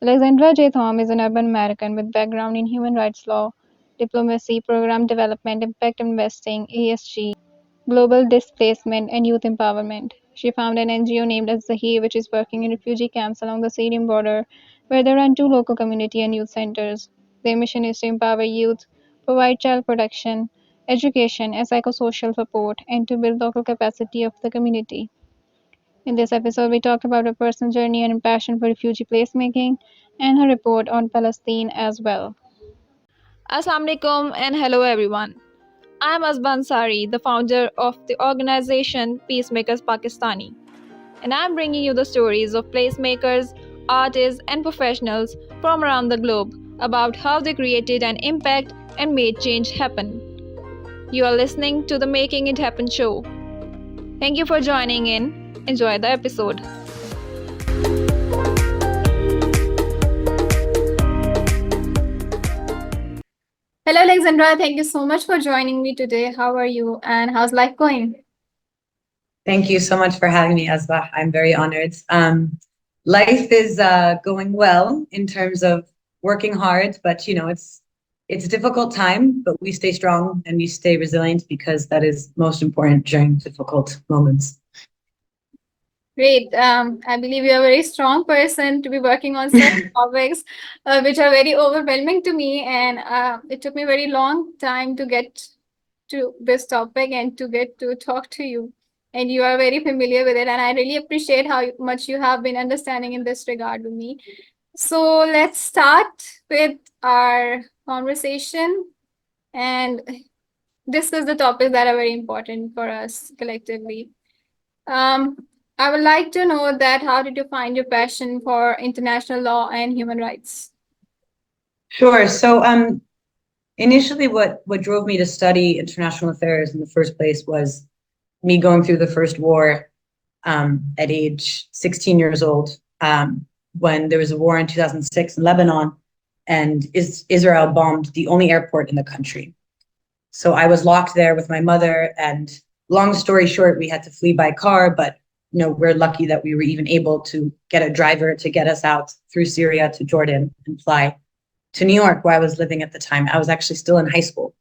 Alexandra J. Tohme is an urban American with background in human rights law, diplomacy, program development, impact investing, ESG, global displacement, and youth empowerment. She founded an NGO named Azahir, which is working in refugee camps along the Syrian border, where they run two local community and youth centers. Their mission is to empower youth, provide child protection, education, and psychosocial support, and to build local capacity of the community. In this episode, we talked about her personal journey and passion for refugee placemaking and her report on Palestine as well. Assalamu alaikum and hello everyone. I am Azban Sari, the founder of the organization Peacemakers Pakistani, and I am bringing you the stories of placemakers, artists, and professionals from around the globe about how they created an impact and made change happen. You are listening to the Making It Happen show. Thank you for joining in. Enjoy the episode. Hello, Alexandra. Thank you so much for joining me today. How are you and how's life going? Thank you so much for having me, Asbah. I'm very honored. Life is going well in terms of working hard, but it's a difficult time, but we stay strong and we stay resilient because that is most important during difficult moments. Great. I believe you're a very strong person to be working on certain topics, which are very overwhelming to me. And it took me a very long time to get to this topic and to get to talk to you. And you are very familiar with it. And I really appreciate how much you have been understanding in this regard with me. So let's start with our conversation and discuss the topics that are very important for us collectively. I would like to know that how did you find your passion for international law and human rights? Sure. So initially what drove me to study international affairs in the first place was me going through the first war at age 16 years old, when there was a war in 2006 in Lebanon, and Israel bombed the only airport in the country. So I was locked there with my mother, and long story short, we had to flee by car, but we're lucky that we were even able to get a driver to get us out through Syria to Jordan and fly to New York, where I was living at the time. I was actually still in high school.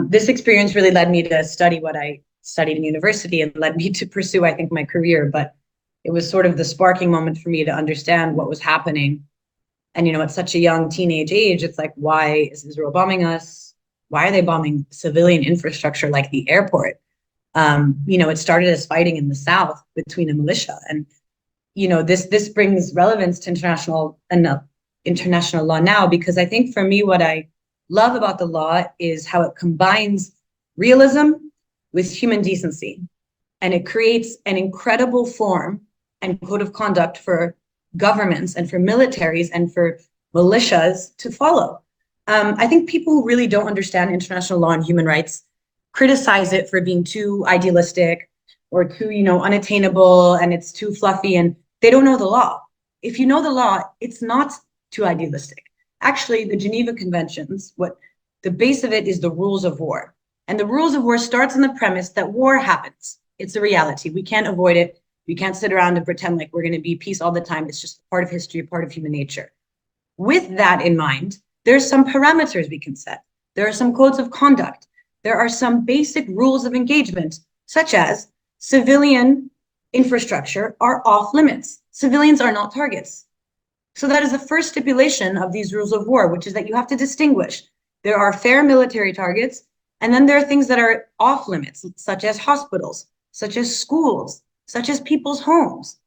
This experience really led me to study what I studied in university and led me to pursue, I think, my career. But it was sort of the sparking moment for me to understand what was happening. And, at such a young teenage age, it's like, why is Israel bombing us? Why are they bombing civilian infrastructure like the airport? It started as fighting in the South between a militia. And, this brings relevance to international law now, because I think for me, what I love about the law is how it combines realism with human decency. And it creates an incredible form and code of conduct for governments and for militaries and for militias to follow. I think people who really don't understand international law and human rights criticize it for being too idealistic or too, unattainable, and it's too fluffy, and they don't know the law. If you know the law, it's not too idealistic. Actually, the Geneva Conventions, what the base of it is the rules of war. And the rules of war starts on the premise that war happens. It's a reality. We can't avoid it. We can't sit around and pretend like we're going to be peace all the time. It's just part of history, part of human nature. With that in mind, there's some parameters we can set. There are some codes of conduct. There are some basic rules of engagement, such as civilian infrastructure are off limits. Civilians are not targets. So that is the first stipulation of these rules of war, which is that you have to distinguish. There are fair military targets, and then there are things that are off limits, such as hospitals, such as schools, such as people's homes.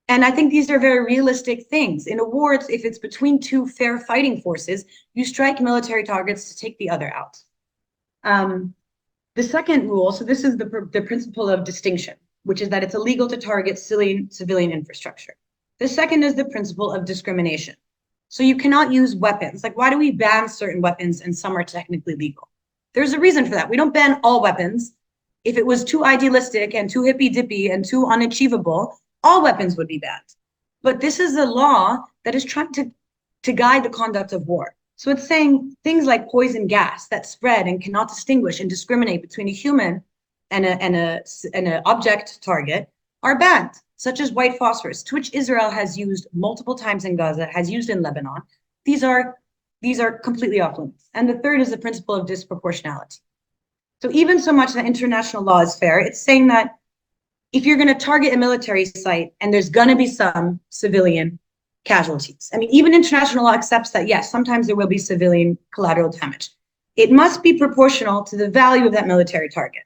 And I think these are very realistic things. In a war, if it's between two fair fighting forces, you strike military targets to take the other out. The second rule, so this is the principle of distinction, which is that it's illegal to target civilian infrastructure. The second is the principle of discrimination. So you cannot use weapons. Like, why do we ban certain weapons and some are technically legal? There's a reason for that. We don't ban all weapons. If it was too idealistic and too hippy-dippy and too unachievable, all weapons would be banned. But this is a law that is trying to guide the conduct of war. So it's saying things like poison gas that spread and cannot distinguish and discriminate between a human and an object target are banned, such as white phosphorus, to which Israel has used multiple times in Gaza, has used in Lebanon. These are completely off limits. And the third is the principle of disproportionality. So even so much that international law is fair, it's saying that if you're going to target a military site and there's going to be some civilian casualties, I mean, even international law accepts that, yes, sometimes there will be civilian collateral damage. It must be proportional to the value of that military target.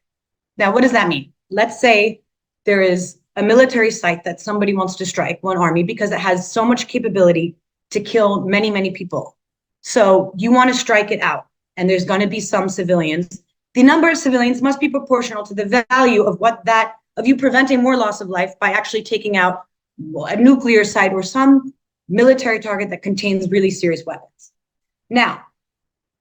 Now, what does that mean? Let's say there is a military site that somebody wants to strike, one army, because it has so much capability to kill many, many people. So you want to strike it out, and there's going to be some civilians. The number of civilians must be proportional to the value of of you preventing more loss of life by actually taking out a nuclear site or some military target that contains really serious weapons. Now,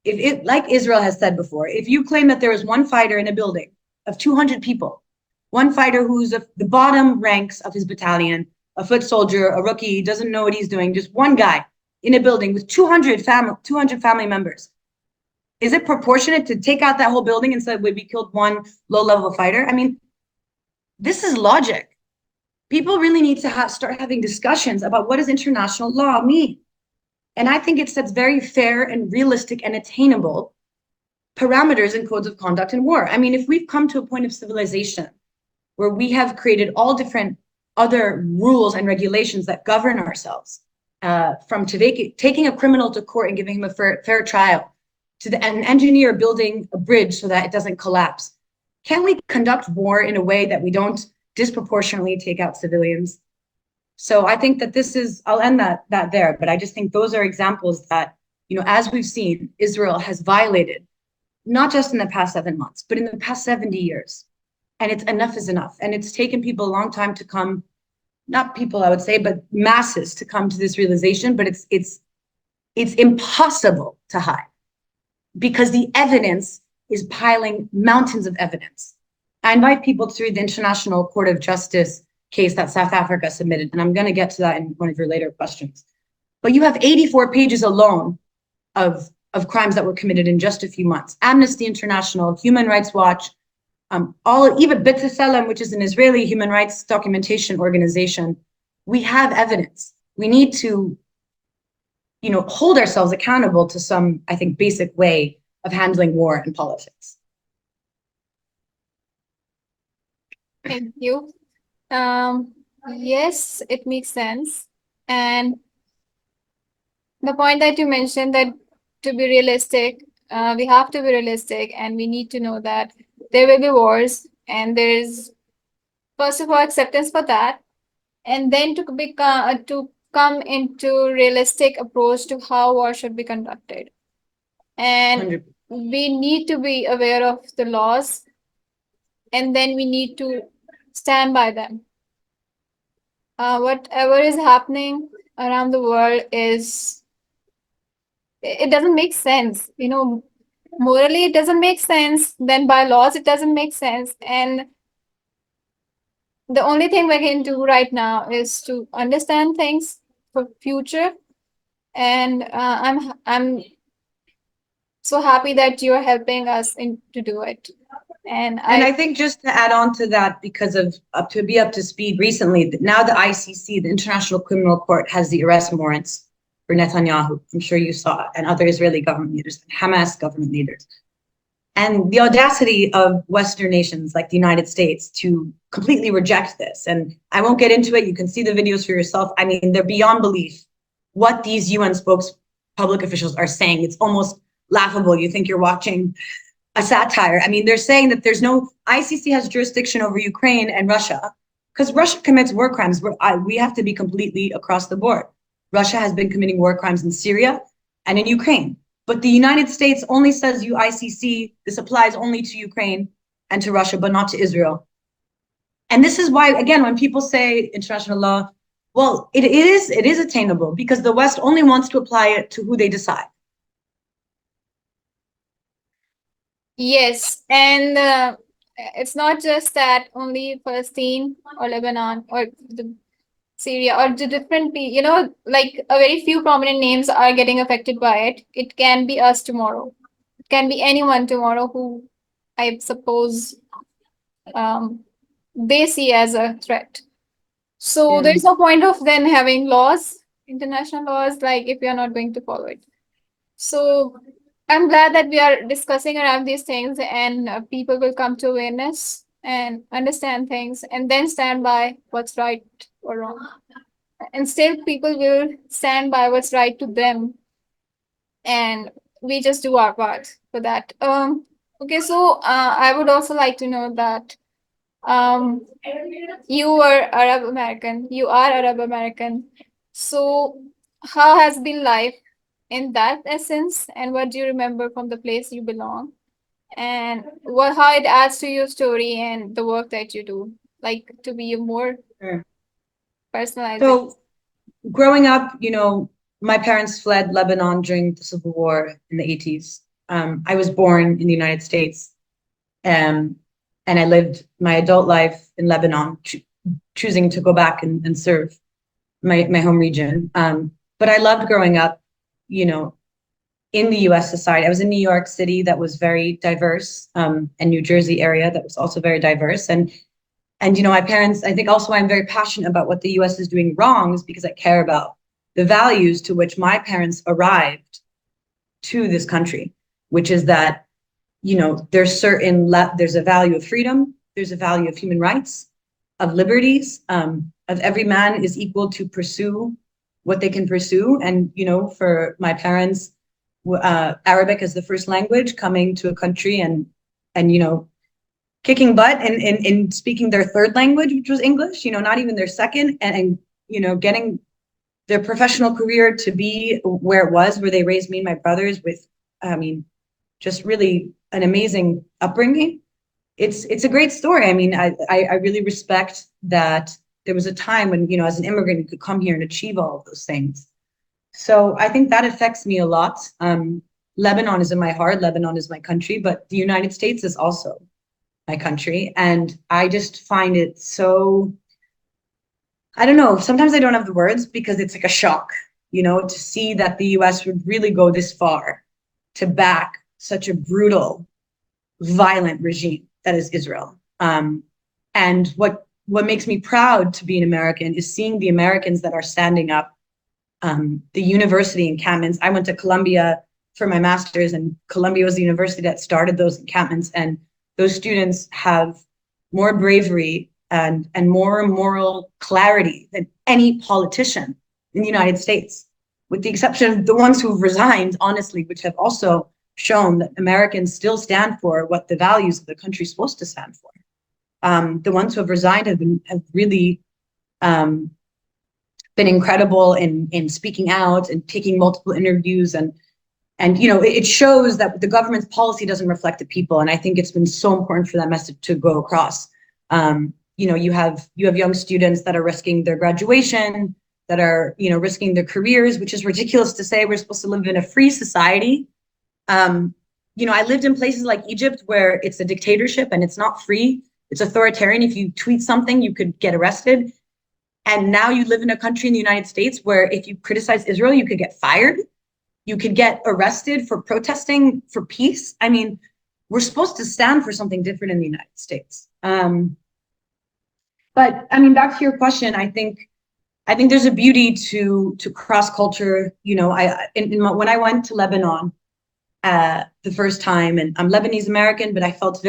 if it, like Israel has said before, if you claim that there is one fighter in a building of 200 people, one fighter who's the bottom ranks of his battalion, a foot soldier, a rookie, doesn't know what he's doing, just one guy in a building with 200 family members, is it proportionate to take out that whole building and say we killed one low-level fighter? I mean, this is logic. People really need to start having discussions about what does international law mean. And I think it sets very fair and realistic and attainable parameters and codes of conduct in war. I mean, if we've come to a point of civilization where we have created all different other rules and regulations that govern ourselves, from taking a criminal to court and giving him a fair trial, to an engineer building a bridge so that it doesn't collapse. Can we conduct war in a way that we don't disproportionately take out civilians? So I think that I'll end that there, but I just think those are examples that, as we've seen, Israel has violated, not just in the past 7 months, but in the past 70 years. And enough is enough. And it's taken people a long time to come, not people, I would say, but masses to come to this realization, but it's impossible to hide because the evidence is piling mountains of evidence. I invite people to read the International Court of Justice case that South Africa submitted, and I'm going to get to that in one of your later questions. But you have 84 pages alone of crimes that were committed in just a few months. Amnesty International, Human Rights Watch, even B'Tselem, which is an Israeli human rights documentation organization. We have evidence. We need to, hold ourselves accountable to some, I think, basic way of handling war and politics. Thank you. Yes, it makes sense. And the point that you mentioned, that to be realistic, we have to be realistic, and we need to know that there will be wars, and there is, first of all, acceptance for that, and then to come into realistic approach to how war should be conducted. And 100%. we need to be aware of the laws, and then we need to stand by them. Whatever is happening around the world it doesn't make sense. Morally, it doesn't make sense. Then by laws, it doesn't make sense. And the only thing we can do right now is to understand things for future. And I'm so happy that you're helping us to do it. And I think just to add on to that, because of up to speed recently, now the ICC, the International Criminal Court, has the arrest warrants for Netanyahu. I'm sure you saw, and other Israeli government leaders, and Hamas government leaders. And the audacity of Western nations like the United States to completely reject this. And I won't get into it. You can see the videos for yourself. I mean, they're beyond belief what these UN public officials are saying. It's almost laughable. You think you're watching a satire. I mean, they're saying that there's no ICC has jurisdiction over Ukraine and Russia because Russia commits war crimes. We have to be completely across the board. Russia has been committing war crimes in Syria and in Ukraine. But the United States only says ICC, this applies only to Ukraine and to Russia, but not to Israel. And this is why, again, when people say international law, well, it is attainable because the West only wants to apply it to who they decide. Yes, and it's not just that only Palestine or Lebanon or Syria or the different, like a very few prominent names are getting affected by it. It can be us tomorrow. It can be anyone tomorrow who I suppose they see as a threat. So Yeah. there's no point of then having laws, international laws, like if we are not going to follow it. So I'm glad that we are discussing around these things, and people will come to awareness and understand things and then stand by what's right or wrong. And still, people will stand by what's right to them, and we just do our part for that. Okay, so I would also like to know that um, you were Arab American, you are Arab American. So, how has been life in that essence, and what do you remember from the place you belong, and what how it adds to your story and the work that you do, like to be a more Sure. personalized. So growing up, my parents fled Lebanon during the Civil War in the 80s. I was born in the United States, um, and I lived my adult life in Lebanon, choosing to go back and serve my home region. But I loved growing up, you know, in the US society. I was in New York City that was very diverse, and New Jersey area that was also very diverse. And my parents, I think also I'm very passionate about what the US is doing wrong is because I care about the values to which my parents arrived to this country, which is that, there's a value of freedom, there's a value of human rights, of liberties, of every man is equal to pursue what they can pursue. And, for my parents, Arabic as the first language, coming to a country and kicking butt in speaking their third language, which was English, not even their second, and getting their professional career to be where it was, where they raised me and my brothers with, I mean, just really an amazing upbringing. It's a great story. I mean, I really respect that there was a time when, as an immigrant, you could come here and achieve all of those things. So I think that affects me a lot. Lebanon is in my heart. Lebanon is my country, but the United States is also my country. And I just find it so, I don't know, sometimes I don't have the words because it's like a shock, to see that the US would really go this far to back such a brutal, violent regime that is Israel. And what makes me proud to be an American is seeing the Americans that are standing up. The university encampments. I went to Columbia for my master's, and Columbia was the university that started those encampments. And those students have more bravery and more moral clarity than any politician in the United States, with the exception of the ones who've resigned, honestly, which have also shown that Americans still stand for what the values of the country is supposed to stand for. The ones who have resigned have really been incredible in speaking out and taking multiple interviews, and it shows that the government's policy doesn't reflect the people. And I think it's been so important for that message to go across. You have young students that are risking their graduation, that are risking their careers, which is ridiculous to say. We're supposed to live in a free society. I lived in places like Egypt where it's a dictatorship and it's not free. It's authoritarian. If you tweet something, you could get arrested. And now you live in a country in the United States where if you criticize Israel, you could get fired. You could get arrested for protesting for peace. I mean, we're supposed to stand for something different in the United States. But I mean, back to your question, I think there's a beauty to cross culture. When I went to Lebanon the first time, and I'm Lebanese American, but I felt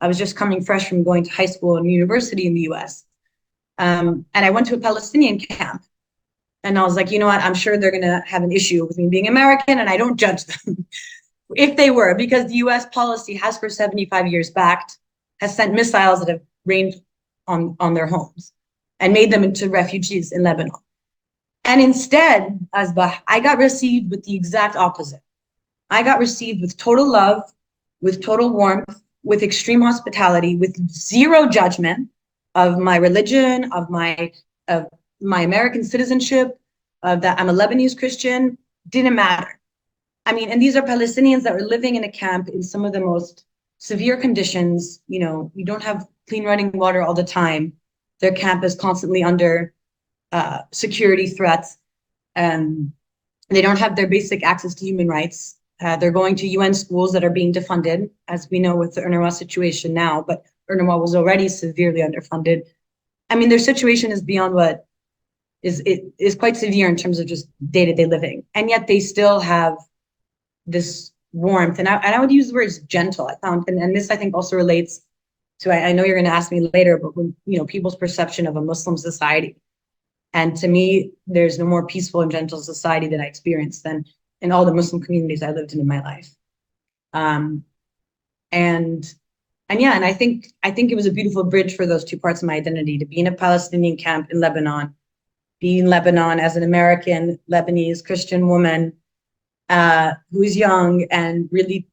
I was just coming fresh from going to high school and university in the US. And I went to a Palestinian camp, and I was like, you know what? I'm sure they're going to have an issue with me being American, and I don't judge them if they were, because the US policy has for 75 years has sent missiles that have rained on their homes and made them into refugees in Lebanon. And instead, Asbah, I got received with the exact opposite. I got received with total love, with total warmth, with extreme hospitality, with zero judgment of my religion, of my American citizenship, that I'm a Lebanese Christian. Didn't matter. I mean, and these are Palestinians that were living in a camp in some of the most severe conditions. You don't have clean running water all the time. Their camp is constantly under security threats. They don't have their basic access to human rights. They're going to UN schools that are being defunded, as we know with the UNRWA situation now. But UNRWA was already severely underfunded. I mean, their situation is beyond what is quite severe in terms of just day-to-day living. And yet they still have this warmth. And I would use the words gentle, I found. And this, I think, also relates to, I know you're going to ask me later, but when, people's perception of a Muslim society. And to me, there's no more peaceful and gentle society that I experienced than in all the Muslim communities I lived in my life. Um, and yeah, and I think it was a beautiful bridge for those two parts of my identity, to be in a Palestinian camp in Lebanon, be in Lebanon as an American Lebanese Christian woman who's young and really,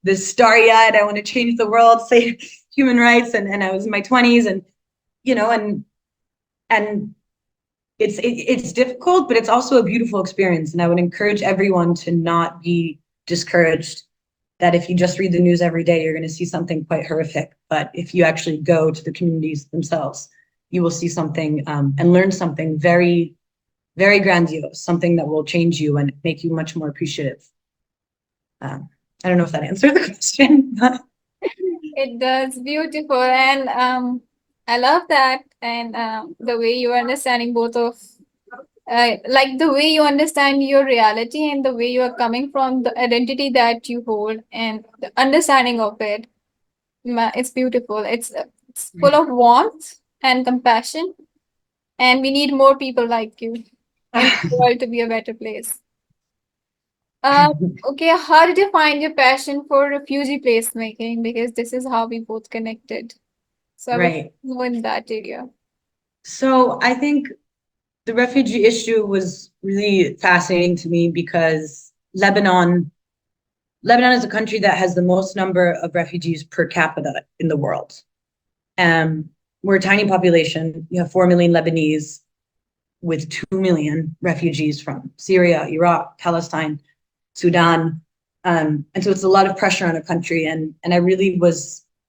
this starry-eyed, I want to change the world, say human rights, and I was in my 20s, and and it's difficult, but it's also a beautiful experience. And I would encourage everyone to not be discouraged that if you just read the news every day, you're going to see something quite horrific. But if you actually go to the communities themselves, you will see something and learn something very, very grandiose, something that will change you and make you much more appreciative. I don't know if that answered the question, but It does. Beautiful. And I love that. And the way you are understanding both of, like the way you understand your reality and the way you are coming from, the identity that you hold and the understanding of it. It's beautiful. It's full of warmth and compassion. And we need more people like you in the world to be a better place. Uh, okay, how did you find your passion for refugee placemaking? Because this is how we both connected. So I would right. know in that area. So I think the refugee issue was really fascinating to me because Lebanon is a country that has the most number of refugees per capita in the world. We're a tiny population. You have 4 million Lebanese with 2 million refugees from Syria, Iraq, Palestine, Sudan. And so it's a lot of pressure on a country. And I really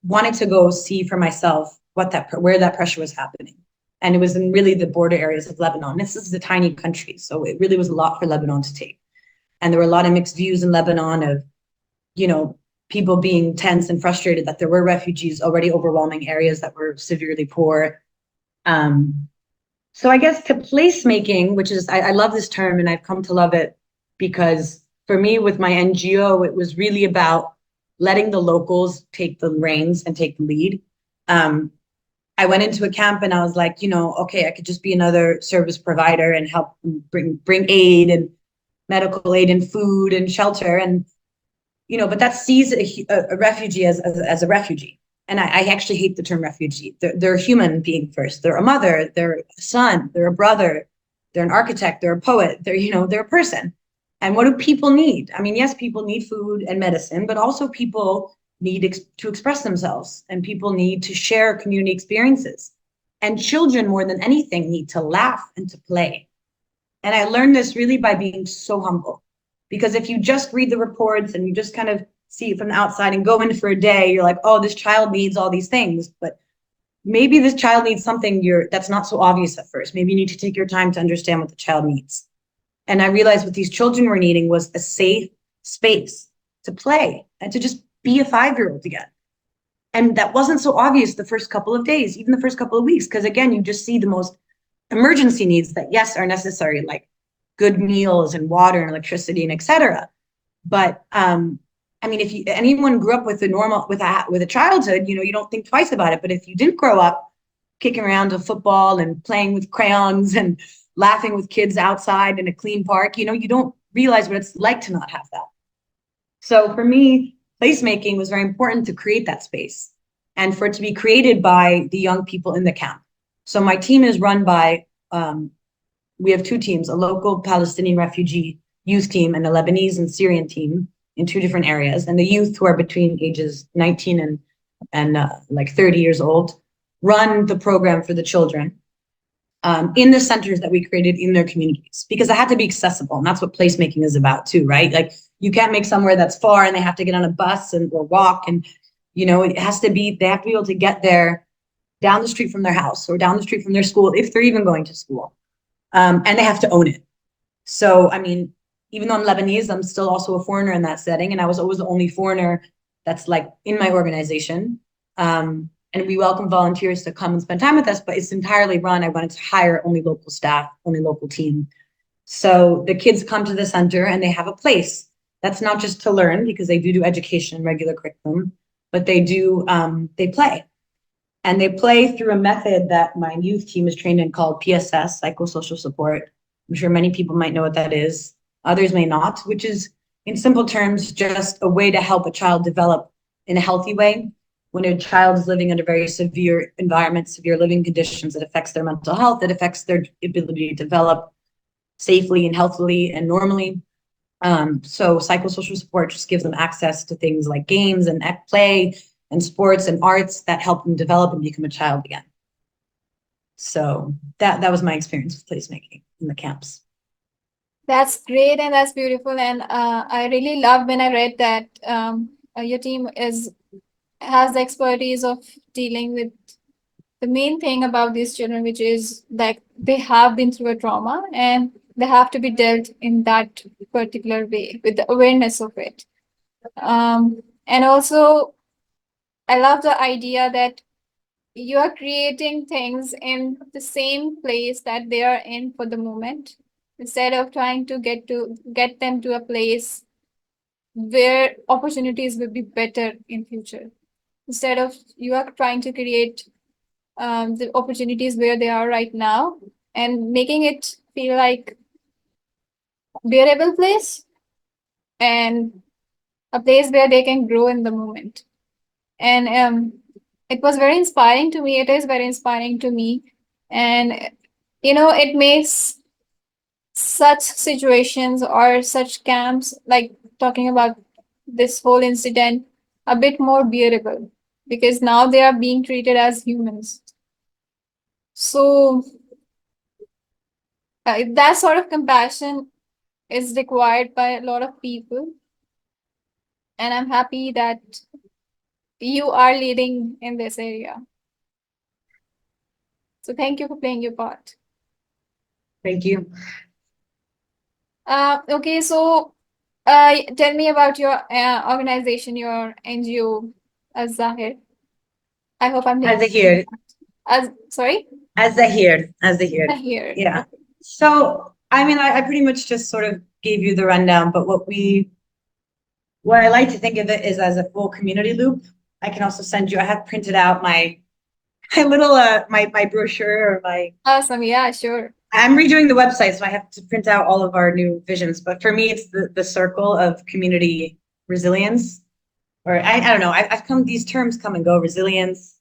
wanted to go see for myself where that pressure was happening. And it was in really the border areas of Lebanon. This is a tiny country, so it really was a lot for Lebanon to take. And there were a lot of mixed views in Lebanon of, people being tense and frustrated that there were refugees already overwhelming areas that were severely poor. So I guess to placemaking, which is, I love this term and I've come to love it because for me with my NGO, it was really about letting the locals take the reins and take the lead. I went into a camp and I was like, okay, I could just be another service provider and help bring aid and medical aid and food and shelter. And, but that sees a refugee as a refugee. And I actually hate the term refugee. They're a human being first. They're a mother, they're a son, they're a brother, they're an architect, they're a poet, they're a person. And what do people need? I mean, yes, people need food and medicine, but also people need to express themselves and people need to share community experiences. And children, more than anything, need to laugh and to play. And I learned this really by being so humble. Because if you just read the reports and you just kind of see it from the outside and go in for a day, you're like, oh, this child needs all these things. But maybe this child needs something that's not so obvious at first. Maybe you need to take your time to understand what the child needs. And I realized what these children were needing was a safe space to play and to just be a 5-year-old again. And that wasn't so obvious the first couple of days, even the first couple of weeks, because again, you just see the most emergency needs that, yes, are necessary, like good meals and water and electricity and etc. But I mean, if anyone grew up with a childhood, you don't think twice about it. But if you didn't grow up kicking around a football and playing with crayons and laughing with kids outside in a clean park, you don't realize what it's like to not have that. So for me, placemaking was very important to create that space and for it to be created by the young people in the camp. So my team is run by, we have 2 teams, a local Palestinian refugee youth team and a Lebanese and Syrian team in 2 different areas. And the youth, who are between ages 19 and like 30 years old, run the program for the children in the centers that we created in their communities, because it had to be accessible. And that's what placemaking is about too, right? Like you can't make somewhere that's far and they have to get on a bus or walk. And, it has to be, they have to be able to get there down the street from their house or down the street from their school, if they're even going to school. And they have to own it. So, I mean, even though I'm Lebanese, I'm still also a foreigner in that setting. And I was always the only foreigner that's like in my organization. And we welcome volunteers to come and spend time with us, but it's entirely run. I wanted to hire only local staff, only local team. So the kids come to the center and they have a place. That's not just to learn, because they do education and regular curriculum, but they play. And they play through a method that my youth team is trained in called PSS, psychosocial support. I'm sure many people might know what that is. Others may not, which is, in simple terms, just a way to help a child develop in a healthy way. When a child is living under very severe environments, severe living conditions, it affects their mental health, it affects their ability to develop safely and healthily and normally. So psychosocial support just gives them access to things like games and play and sports and arts that help them develop and become a child again. So that was my experience with placemaking in the camps. That's great and that's beautiful. And I really loved when I read that your team has the expertise of dealing with the main thing about these children, which is that they have been through a trauma and they have to be dealt in that particular way with the awareness of it. And also, I love the idea that you are creating things in the same place that they are in for the moment, instead of trying to get them to a place where opportunities will be better in future. Instead of you are trying to create the opportunities where they are right now and making it feel like a bearable place and a place where they can grow in the moment. And it was very inspiring to me. It is very inspiring to me. And, it makes such situations or such camps, like talking about this whole incident, a bit more bearable because now they are being treated as humans. So that sort of compassion is required by a lot of people. And I'm happy that you are leading in this area. So thank you for playing your part. Thank you. Okay, so tell me about your organization, your NGO, Azahir. I hope I'm naming Azahir, as sorry, Azahir. Azahir. Yeah. Okay. So, I mean, I pretty much just sort of gave you the rundown, but what I like to think of it is as a full community loop. I can also send you, I have printed out my little my brochure or my Awesome. Yeah, sure. I'm redoing the website, so I have to print out all of our new visions. But for me, it's the circle of community resilience. Or I don't know. I've come, these terms come and go. Resilience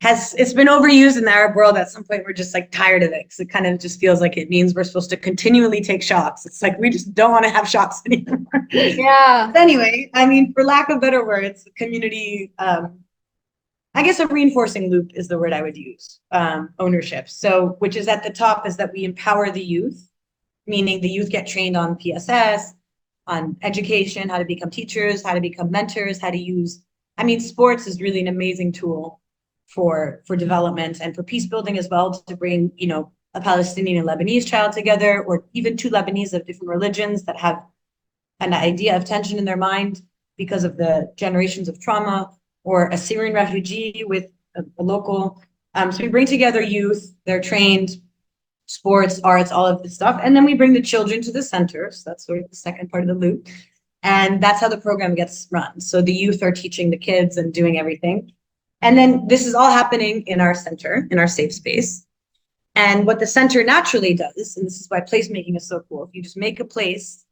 it's been overused in the Arab world. At some point, we're just like tired of it because it kind of just feels like it means we're supposed to continually take shocks. It's like we just don't want to have shocks anymore. Yeah. But anyway, I mean, for lack of better words, community, I guess a reinforcing loop is the word I would use, ownership. So, which is at the top is that we empower the youth, meaning the youth get trained on PSS, on education, how to become teachers, how to become mentors, how to use, I mean, sports is really an amazing tool for development and for peace building as well, to bring, a Palestinian and Lebanese child together, or even two Lebanese of different religions that have an idea of tension in their mind because of the generations of trauma, or a Syrian refugee with a local. So we bring together youth, they're trained, sports, arts, all of this stuff. And then we bring the children to the center. So that's sort of the second part of the loop. And that's how the program gets run. So the youth are teaching the kids and doing everything. And then this is all happening in our center, in our safe space. And what the center naturally does, and this is why placemaking is so cool, if you just make a place,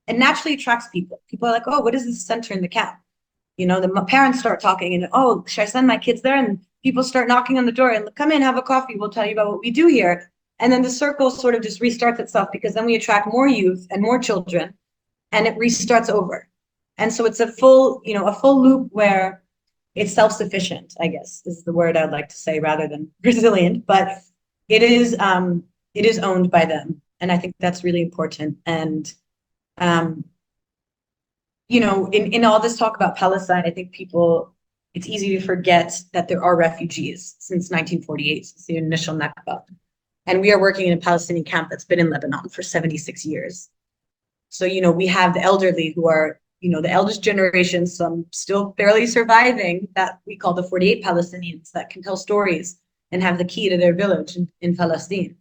it naturally attracts people. People are like, oh, what is this center in the camp? The parents start talking and, oh, should I send my kids there? And people start knocking on the door and come in, have a coffee. We'll tell you about what we do here. And then the circle sort of just restarts itself, because then we attract more youth and more children, and it restarts over. And so it's a full loop where it's self-sufficient, I guess is the word I'd like to say, rather than resilient, but it is owned by them. And I think that's really important. And in all this talk about Palestine, I think it's easy to forget that there are refugees since 1948, since the initial Nakba. And we are working in a Palestinian camp that's been in Lebanon for 76 years. So, we have the elderly who are the eldest generation, some still barely surviving, that we call the 48 Palestinians, that can tell stories and have the key to their village in Palestine.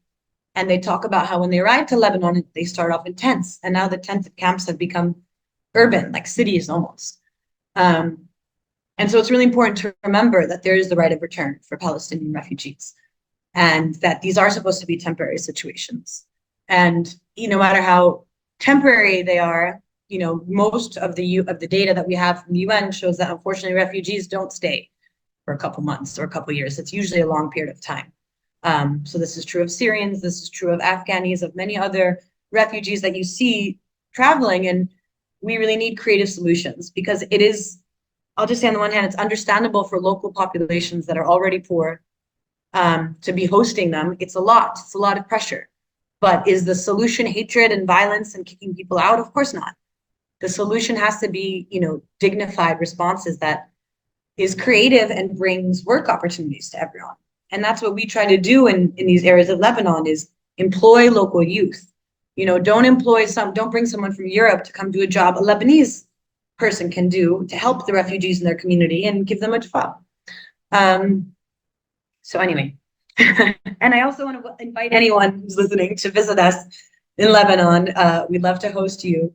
And they talk about how when they arrived to Lebanon, they start off in tents, and now the tented camps have become urban, like cities almost. And so it's really important to remember that there is the right of return for Palestinian refugees, and that these are supposed to be temporary situations. And no matter how temporary they are, most of the data that we have from the UN shows that unfortunately refugees don't stay for a couple months or a couple years. It's usually a long period of time. So this is true of Syrians, this is true of Afghanis, of many other refugees that you see traveling, and we really need creative solutions, because it is, I'll just say on the one hand, it's understandable for local populations that are already poor to be hosting them. It's a lot of pressure. But is the solution hatred and violence and kicking people out? Of course not. The solution has to be, dignified responses that is creative and brings work opportunities to everyone. And that's what we try to do in these areas of Lebanon, is employ local youth. Don't bring someone from Europe to come do a job a Lebanese person can do to help the refugees in their community and give them a job. So anyway, and I also want to invite anyone who's listening to visit us in Lebanon. We'd love to host you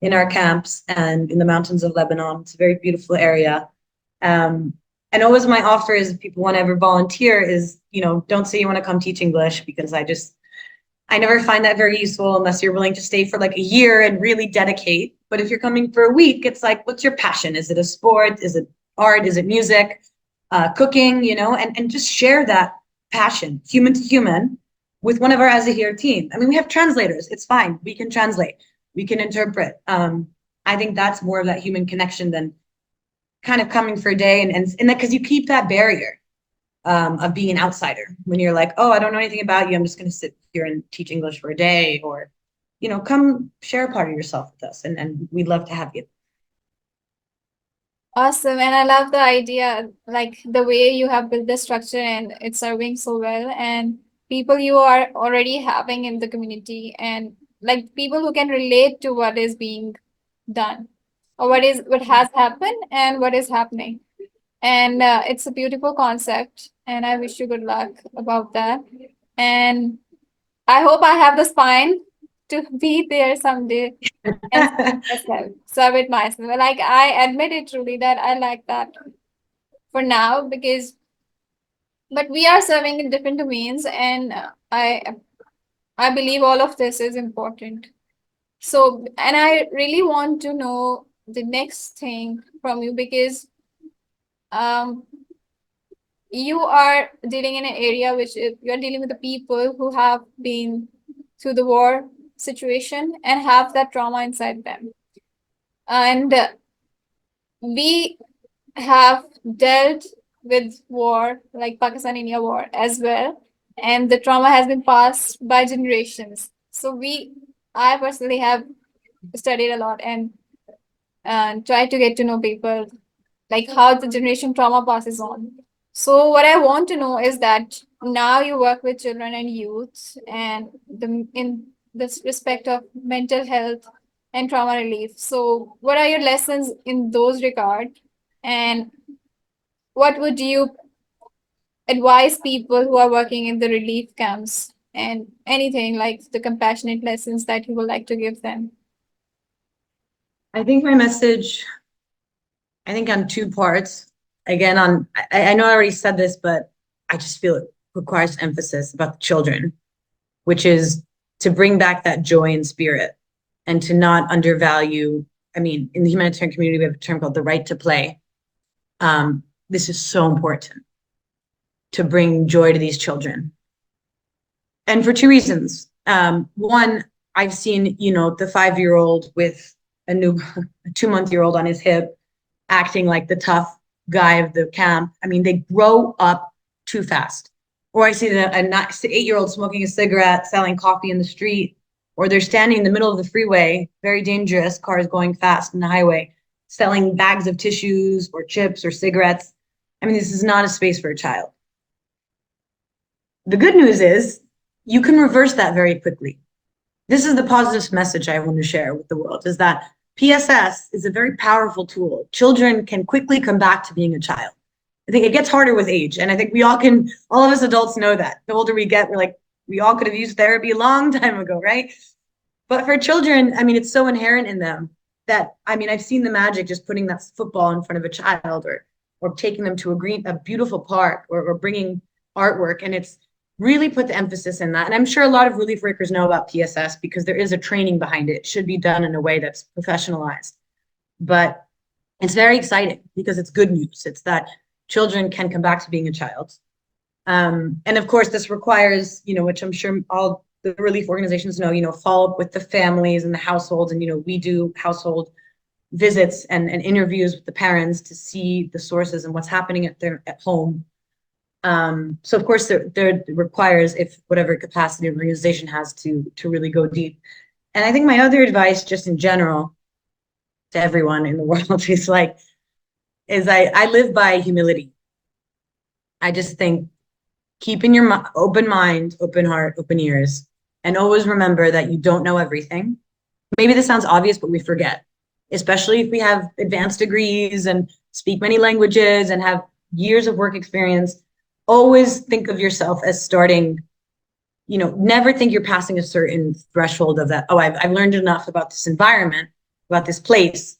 in our camps and in the mountains of Lebanon. It's a very beautiful area. And always my offer is, if people want to ever volunteer, is, don't say you want to come teach English, because I never find that very useful unless you're willing to stay for like a year and really dedicate. But if you're coming for a week, it's like, what's your passion? Is it a sport? Is it art? Is it music? Cooking, and just share that passion, human to human, with one of our Azahir team. I mean, we have translators. It's fine. We can translate. We can interpret. I think that's more of that human connection than kind of coming for a day, and that, because you keep that barrier of being an outsider when you're like, oh, I don't know anything about you, I'm just going to sit here and teach English for a day, or come share a part of yourself with us, and we'd love to have you. Awesome. And I love the idea, like the way you have built the structure and it's serving so well, and people you are already having in the community, and like people who can relate to what is being done, or what has happened and what is happening. And it's a beautiful concept, and I wish you good luck about that. And I hope I have the spine to be there someday and serve it myself. Like, I admit it truly that I like that for now, but we are serving in different domains, and I believe all of this is important. So, and I really want to know the next thing from you, because um you are dealing in an area you are dealing with the people who have been through the war situation and have that trauma inside them. And we have dealt with war, like Pakistan-India war as well, and the trauma has been passed by generations. So I personally have studied a lot and tried to get to know people, like how the generation trauma passes on. So what I want to know is that now you work with children and youth, and in this respect of mental health and trauma relief. So what are your lessons in those regard, and what would you advise people who are working in the relief camps, and anything like the compassionate lessons that you would like to give them? I think my message, on two parts. Again, I know I already said this, but I just feel it requires emphasis about the children, which is to bring back that joy and spirit, and to not undervalue. I mean, in the humanitarian community, we have a term called the right to play. This is so important, to bring joy to these children. And for two reasons. One, I've seen, the 5-year-old with a 2-month-old on his hip, acting like the tough guy of the camp. I mean, they grow up too fast. Or I see an 8-year-old smoking a cigarette, selling coffee in the street, or they're standing in the middle of the freeway, very dangerous, cars going fast on the highway, selling bags of tissues or chips or cigarettes. I mean, this is not a space for a child. The good news is you can reverse that very quickly. This is the positive message I want to share with the world, is that PSS is a very powerful tool. Children can quickly come back to being a child. I think it gets harder with age. And I think we all can, all of us adults know that. The older we get, we're like, we all could have used therapy a long time ago, right? But for children, I mean, it's so inherent in them that, I mean, I've seen the magic just putting that football in front of a child, or taking them to a beautiful park, or bringing artwork. And it's really put the emphasis in that. And I'm sure a lot of relief workers know about PSS because there is a training behind it. It should be done in a way that's professionalized. But it's very exciting because it's good news. It's that children can come back to being a child. And of course, this requires, which I'm sure all the relief organizations know, follow up with the families and the households. And, we do household visits and interviews with the parents to see the sources and what's happening at home. So of course there requires, if whatever capacity an organization has to really go deep. And I think my other advice, just in general, to everyone in the world is I live by humility. I just think keeping your open mind, open heart, open ears, and always remember that you don't know everything. Maybe this sounds obvious, but we forget, especially if we have advanced degrees and speak many languages and have years of work experience. Always think of yourself as starting, never think you're passing a certain threshold of that. Oh, I've learned enough about this environment, about this place.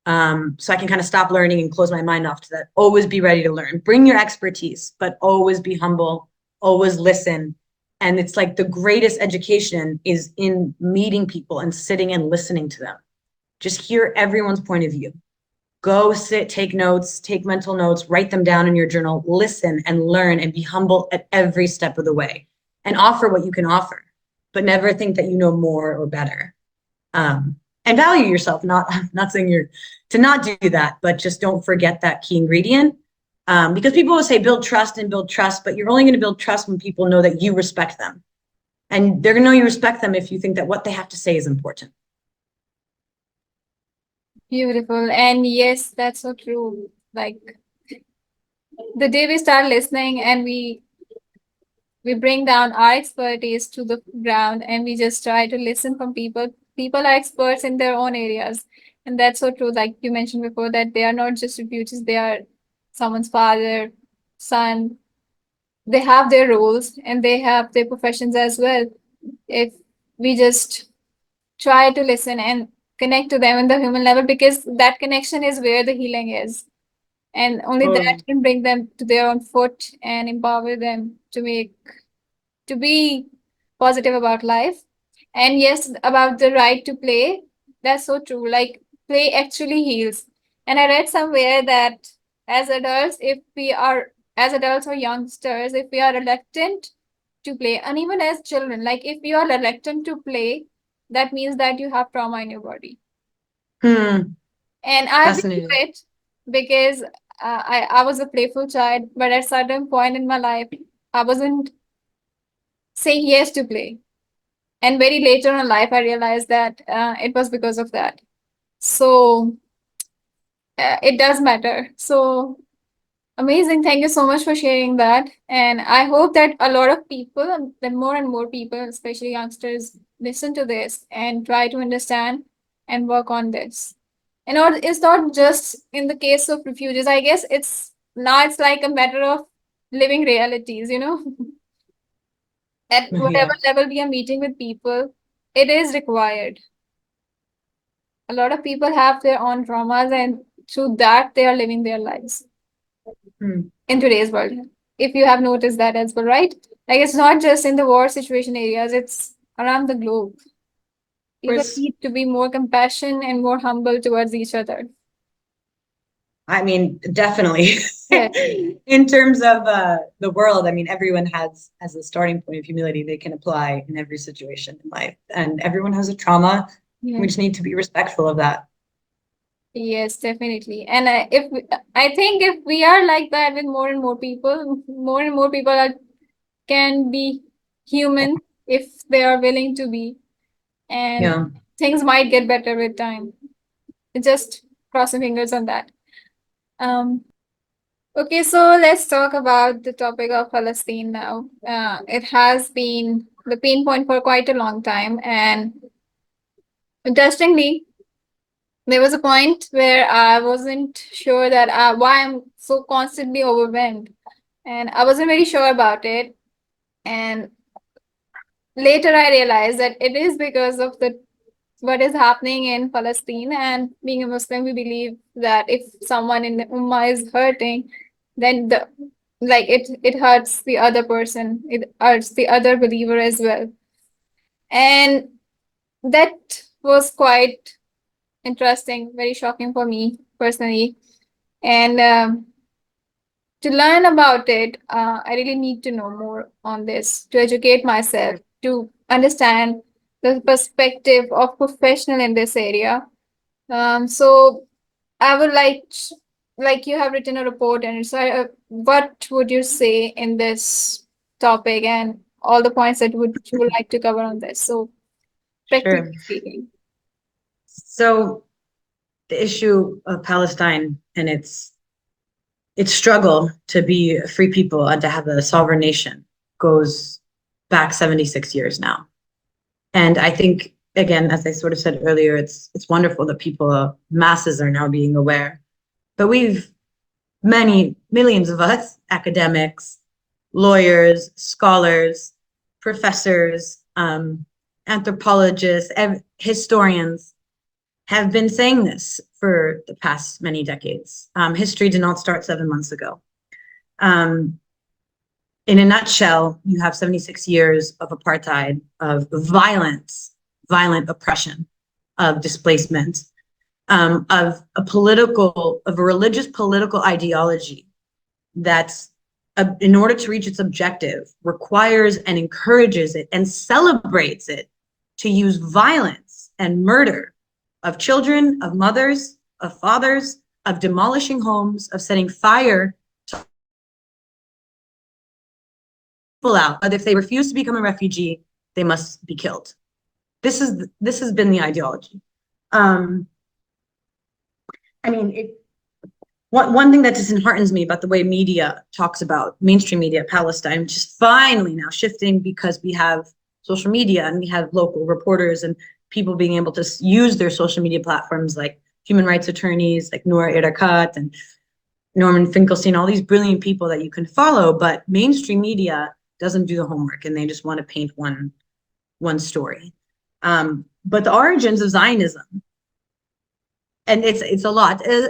So I can kind of stop learning and close my mind off to that. Always be ready to learn. Bring your expertise, but always be humble, always listen. And it's like the greatest education is in meeting people and sitting and listening to them. Just hear everyone's point of view. Go sit, take notes, take mental notes, write them down in your journal, listen and learn, and be humble at every step of the way, and offer what you can offer, but never think that you know more or better. And value yourself. Not saying you're to not do that, but just don't forget that key ingredient. Because people will say build trust, but you're only going to build trust when people know that you respect them. And they're going to know you respect them if you think that what they have to say is important. Beautiful. And yes, that's so true. Like the day we start listening and we bring down our expertise to the ground and we just try to listen from people. People are experts in their own areas. And that's so true. Like you mentioned before, that they are not just refugees, they are someone's father, son. They have their roles and they have their professions as well. If we just try to listen and connect to them in the human level, because that connection is where the healing is. And only that Totally. can bring them to their own foot and empower them to be positive about life. And yes, about the right to play, that's so true. Like play actually heals. And I read somewhere that as adults, if we are as adults or youngsters, if we are reluctant to play, and even as children, like if you are reluctant to play, that means that you have trauma in your body. And I've been through Fascinating. it because I was a playful child, but at a certain point in my life, I wasn't saying yes to play. And very later in life, I realized that it was because of that. So it does matter. So amazing. Thank you so much for sharing that. And I hope that a lot of people, that more and more people, especially youngsters, listen to this and try to understand and work on this. And it's not just in the case of refugees. I guess it's like a matter of living realities, At whatever Yeah. level we are meeting with people, it is required. A lot of people have their own traumas, and through that, they are living their lives Hmm. in today's world. If you have noticed that as well, right? Like it's not just in the war situation areas, it's around the globe. Of People course, need to be more compassionate and more humble towards each other. I mean, definitely. Yeah, In terms of the world, I mean, everyone has a starting point of humility they can apply in every situation in life, and everyone has a trauma. yeah. We just need to be respectful of that. Yes, definitely. And I think if we are like that with more and more people, more and more people can be human if they are willing to be, and Yeah. things might get better with time. Just crossing fingers on that. Um, okay, so let's talk about the topic of Palestine now. It has been the pain point for quite a long time, and interestingly, There was a point where I wasn't sure that why I'm so constantly overwhelmed, and I wasn't very sure about it. And later, I realized that it is because of the what is happening in Palestine. And being a Muslim, we believe that if someone in the Ummah is hurting, then it hurts the other person, it hurts the other believer as well. And that was quite interesting, very shocking for me personally. And to learn about it, I really need to know more on this to educate myself, to understand the perspective of professional in this area. So I would like you have written a report, and so what would you say in this topic and all the points that would you would like to cover on this? So practically Sure. speaking. So the issue of Palestine and its struggle to be a free people and to have a sovereign nation goes back 76 years now. And I think, again, as I sort of said earlier, it's wonderful that people, masses, are now being aware. But we've many millions of us, academics, lawyers, scholars, professors, anthropologists, historians, have been saying this for the past many decades. History did not start 7 months ago. Um, in a nutshell, you have 76 years of apartheid, of violence, violent oppression, of displacement, of a religious political ideology that's, in order to reach its objective, requires and encourages it and celebrates it to use violence and murder of children, of mothers, of fathers, of demolishing homes, of setting fire to people out. But if they refuse to become a refugee, they must be killed. This has been the ideology. I mean, one thing that disheartens me about the way media talks about mainstream media, Palestine, which is finally now shifting because we have social media and we have local reporters and people being able to use their social media platforms, like human rights attorneys like Noor Irakat and Norman Finkelstein, all these brilliant people that you can follow. But mainstream media doesn't do the homework and they just want to paint one story. But the origins of Zionism, and it's a lot, is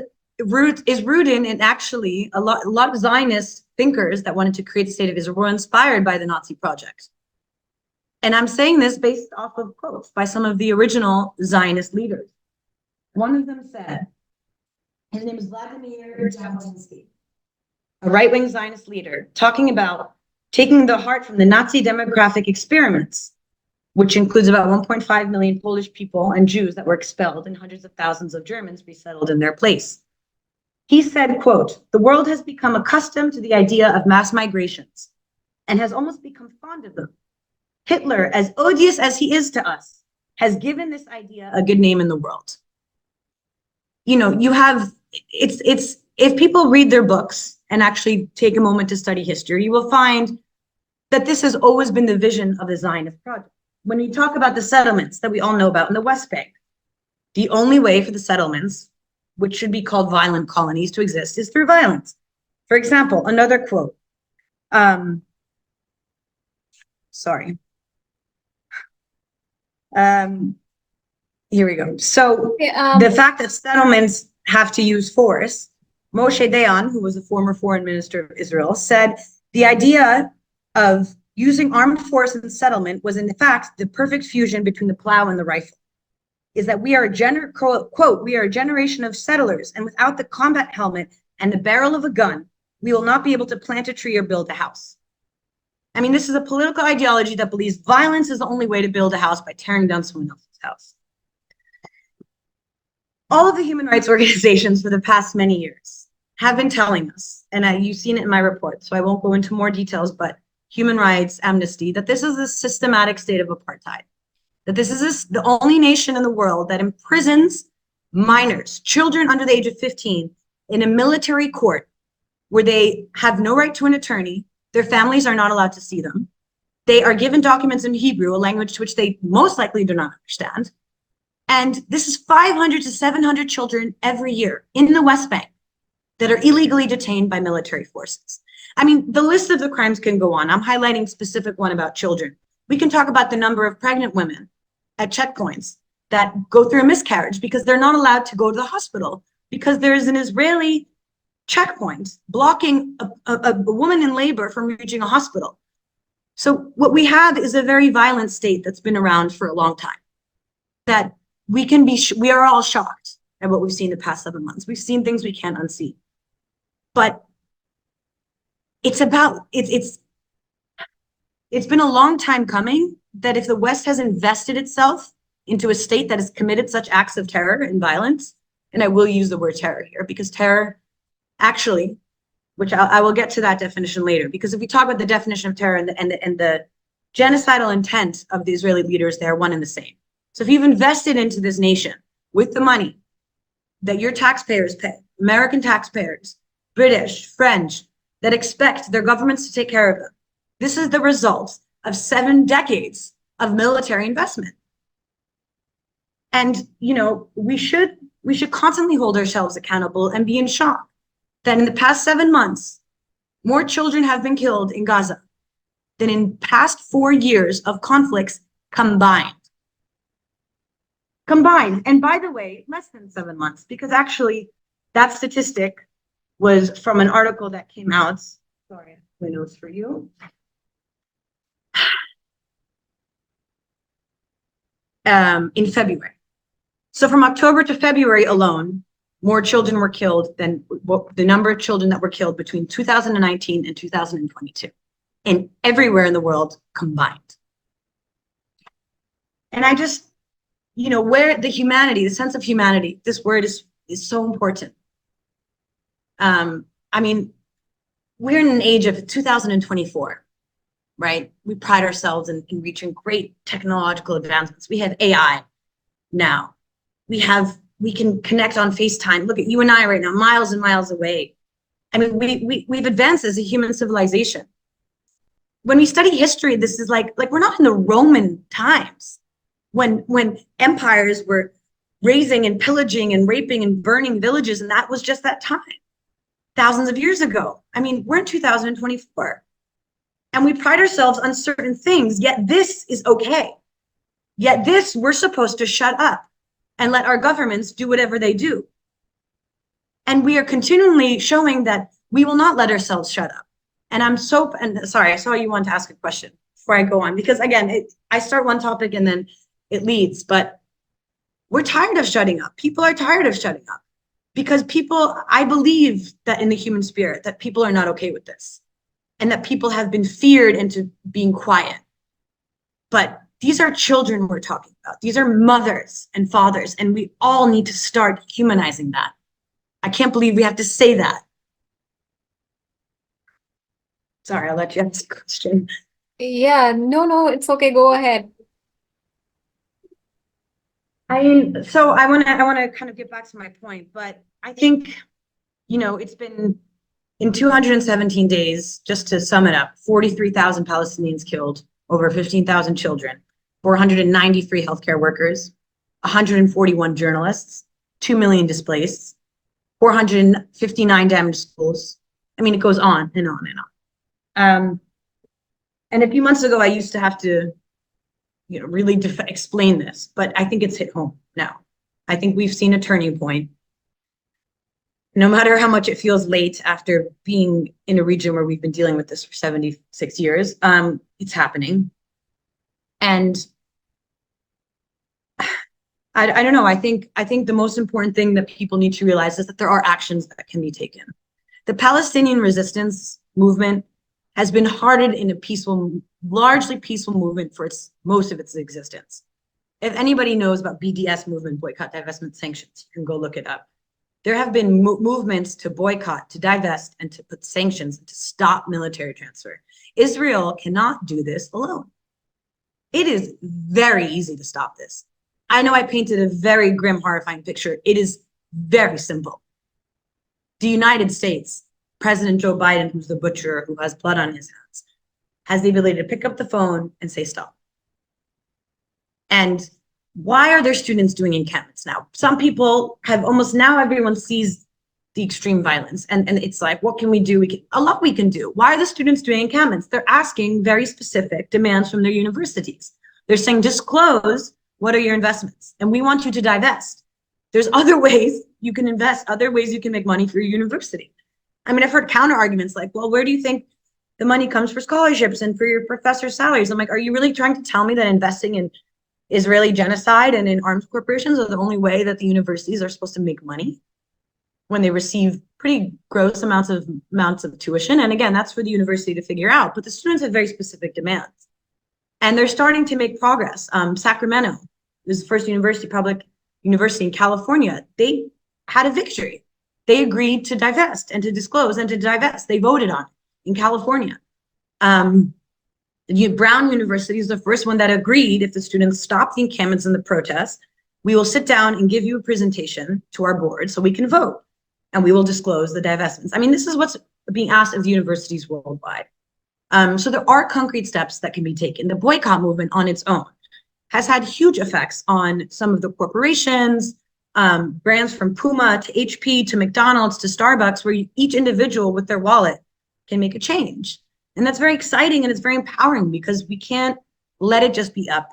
rooted in actually a lot of Zionist thinkers that wanted to create the state of Israel were inspired by the Nazi project. And I'm saying this based off of quotes by some of the original Zionist leaders. One of them said, his name is Vladimir Jabotinsky, a right-wing Zionist leader, talking about taking the heart from the Nazi demographic experiments, which includes about 1.5 million Polish people and Jews that were expelled and hundreds of thousands of Germans resettled in their place. He said, quote, "The world has become accustomed to the idea of mass migrations and has almost become fond of them. Hitler, as odious as he is to us, has given this idea a good name in the world." You know, it's if people read their books and actually take a moment to study history, you will find that this has always been the vision of the Zionist project. When we talk about the settlements that we all know about in the West Bank, the only way for the settlements, which should be called violent colonies, to exist is through violence. For example, another quote. Sorry. Here we go. So the fact that settlements have to use force, Moshe Dayan, who was a former foreign minister of Israel, said the idea of using armed force in settlement was in fact the perfect fusion between the plow and the rifle. Is that we are quote, "We are a generation of settlers, and without the combat helmet and the barrel of a gun, we will not be able to plant a tree or build a house." I mean, this is a political ideology that believes violence is the only way to build a house, by tearing down someone else's house. All of the human rights organizations for the past many years have been telling us, and you've seen it in my report, so I won't go into more details, but Human Rights, Amnesty, that this is a systematic state of apartheid. That this is the only nation in the world that imprisons minors, children under the age of 15, in a military court where they have no right to an attorney. Their families are not allowed to see them. They are given documents in Hebrew, a language to which they most likely do not understand. And this is 500 to 700 children every year in the West Bank that are illegally detained by military forces. I mean, the list of the crimes can go on. I'm highlighting specific one about children. We can talk about the number of pregnant women at checkpoints that go through a miscarriage because they're not allowed to go to the hospital because there is an Israeli checkpoint blocking a woman in labor from reaching a hospital. So what we have is a very violent state that's been around for a long time, that we are all shocked at what we've seen the past 7 months. We've seen things we can't unsee. But it's been a long time coming that if the West has invested itself into a state that has committed such acts of terror and violence, and I will use the word terror here because terror actually, which I will get to that definition later, because if we talk about the definition of terror and the genocidal intent of the Israeli leaders, they are one and the same. So if you've invested into this nation with the money that your taxpayers pay, American taxpayers, British, French, that expect their governments to take care of them, this is the result of 7 decades of military investment. And, you know, we should constantly hold ourselves accountable and be in shock that in the past 7 months, more children have been killed in Gaza than in past 4 years of conflicts combined. And by the way, less than 7 months, because actually that statistic was from an article that came out. Sorry, my notes for you. In February. So from October to February alone, more children were killed than the number of children that were killed between 2019 and 2022, and everywhere in the world combined. And I just, you know, where the humanity, the sense of humanity, this word is so important. I mean, we're in an age of 2024, right? We pride ourselves in reaching great technological advancements. We have AI now. We can connect on FaceTime. Look at you and I right now, miles and miles away. I mean, we've advanced as a human civilization. When we study history, this is like we're not in the Roman times when empires were razing and pillaging and raping and burning villages, and that was just that time, thousands of years ago. I mean, we're in 2024, and we pride ourselves on certain things, yet this is okay. Yet this, we're supposed to shut up and let our governments do whatever they do. And we are continually showing that we will not let ourselves shut up. And sorry, I saw you want to ask a question before I go on, because again, I start one topic and then it leads, but we're tired of shutting up. People are tired of shutting up because I believe that in the human spirit, that people are not okay with this and that people have been feared into being quiet. But these are children we're talking about. These are mothers and fathers, and we all need to start humanizing that. I can't believe we have to say that. Sorry, I'll let you ask the question. Yeah, no, it's okay. Go ahead. I mean, so I want to kind of get back to my point, but I think, you know, it's been in 217 days, just to sum it up, 43,000 Palestinians killed, over 15,000 children, 493 healthcare workers, 141 journalists, 2 million displaced, 459 damaged schools. I mean, it goes on and on and on. And a few months ago, I used to have to, you know, really explain this, but I think it's hit home now. I think we've seen a turning point. No matter how much it feels late after being in a region where we've been dealing with this for 76 years, it's happening. And I don't know, I think the most important thing that people need to realize is that there are actions that can be taken. The Palestinian resistance movement has been hearted in a largely peaceful movement for most of its existence. If anybody knows about BDS movement, boycott, divestment, sanctions, you can go look it up. There have been movements to boycott, to divest, and to put sanctions, and to stop military transfer. Israel cannot do this alone. It is very easy to stop this. I know I painted a very grim, horrifying picture. It is very simple. The United States, President Joe Biden, who's the butcher, who has blood on his hands, has the ability to pick up the phone and say stop. And why are there students doing encampments now? Some people have almost now everyone sees the extreme violence and it's like, what can we do? A lot we can do. Why are the students doing encampments? They're asking very specific demands from their universities. They're saying, disclose what are your investments? And we want you to divest. There's other ways you can invest, other ways you can make money for your university. I mean, I've heard counter arguments like, well, where do you think the money comes for scholarships and for your professors' salaries? I'm like, are you really trying to tell me that investing in Israeli genocide and in arms corporations are the only way that the universities are supposed to make money when they receive pretty gross amounts of tuition? And again, that's for the university to figure out, but the students have very specific demands. And they're starting to make progress. Sacramento is the first public university in California. They had a victory. They agreed to divest and to disclose and to divest. They voted on it in California. Brown University is the first one that agreed, if the students stop the encampments and the protests, we will sit down and give you a presentation to our board so we can vote, and we will disclose the divestments. I mean, this is what's being asked of universities worldwide. So there are concrete steps that can be taken. The boycott movement on its own has had huge effects on some of the corporations, brands from Puma to HP to McDonald's to Starbucks, where each individual with their wallet can make a change. And that's very exciting and it's very empowering, because we can't let it just be up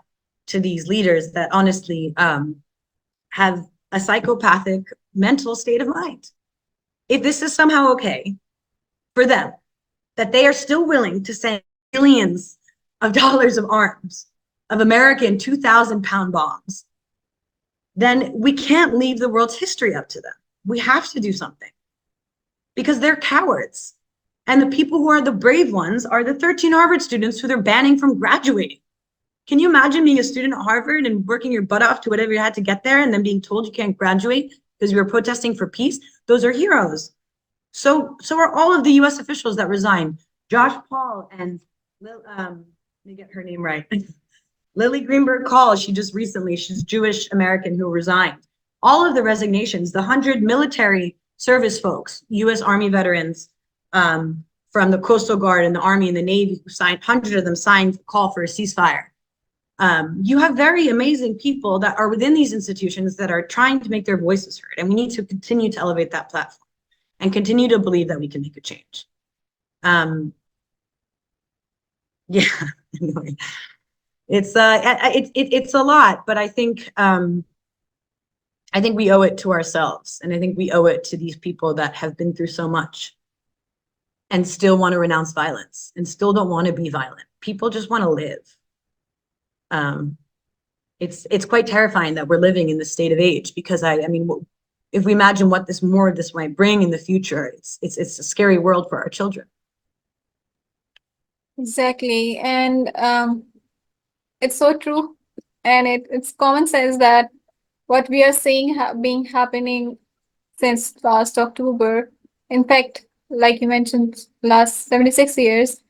to these leaders that honestly have a psychopathic mental state of mind. If this is somehow okay for them, that they are still willing to send billions of dollars of arms, of American 2,000-pound bombs, then we can't leave the world's history up to them. We have to do something, because they're cowards. And the people who are the brave ones are the 13 Harvard students who they're banning from graduating. Can you imagine being a student at Harvard and working your butt off to whatever you had to get there and then being told you can't graduate because you were protesting for peace? Those are heroes. So are all of the US officials that resigned. Josh Paul and let me get her name right. Lily Greenberg Call, she's Jewish American who resigned. All of the resignations, the 100 military service folks, US Army veterans, from the Coastal Guard and the Army and the Navy, who signed, 100 of them signed a call for a ceasefire. You have very amazing people that are within these institutions that are trying to make their voices heard. And we need to continue to elevate that platform and continue to believe that we can make a change. Yeah, anyway, it's a lot, but I think we owe it to ourselves, and I think we owe it to these people that have been through so much and still want to renounce violence and still don't want to be violent. People just want to live. It's quite terrifying that we're living in this state of age, because I mean, if we imagine what this might bring in the future, it's a scary world for our children. Exactly. And it's so true. And it's common sense that what we are seeing being happening since last October, in fact, like you mentioned, last 76 years,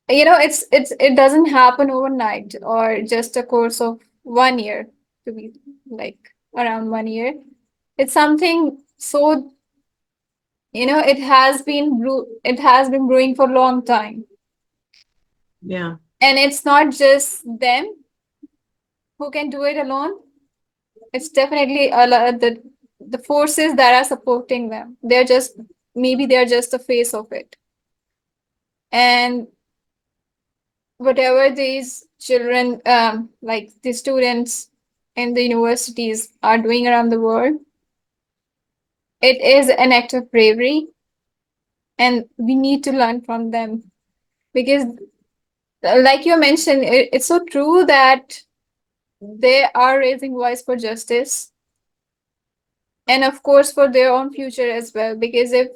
it doesn't happen overnight or just a course of 1 year, to be like around 1 year. It's something so, it has been brewing for a long time. Yeah. And it's not just them who can do it alone. It's definitely the forces that are supporting them. Maybe they're just the face of it. And whatever these children, like the students in the universities are doing around the world, it is an act of bravery, and we need to learn from them, because like you mentioned, it's so true that they are raising voice for justice, and of course for their own future as well, because if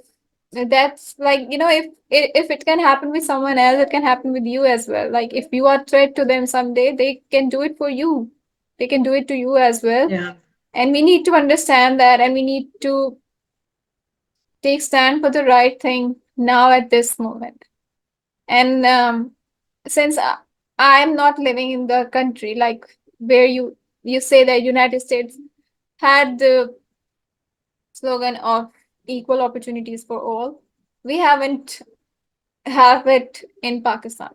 that's like, if it can happen with someone else, it can happen with you as well. Like if you are threat to them someday, they can do it for you. They can do it to you as well. Yeah. And we need to understand that, and we need to take stand for the right thing now at this moment. And since I'm not living in the country like where you say that United States had the slogan of equal opportunities for all, we haven't have it in Pakistan.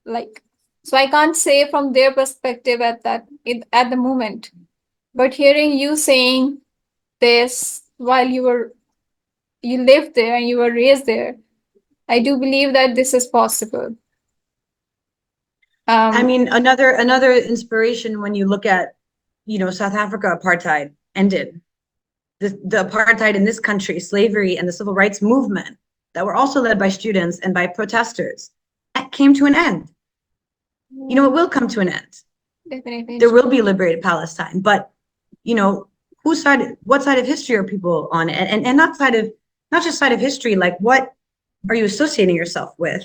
Like, So I can't say from their perspective at at the moment. But hearing you saying this while you lived there and you were raised there, I do believe that this is possible. I Um, mean, another inspiration when you look at, South Africa apartheid ended. The apartheid in this country, slavery and the civil rights movement that were also led by students and by protesters, that came to an end. It will come to an end. Definitely. There will be liberated Palestine, but what side of history are people on? And not just side of history, like what are you associating yourself with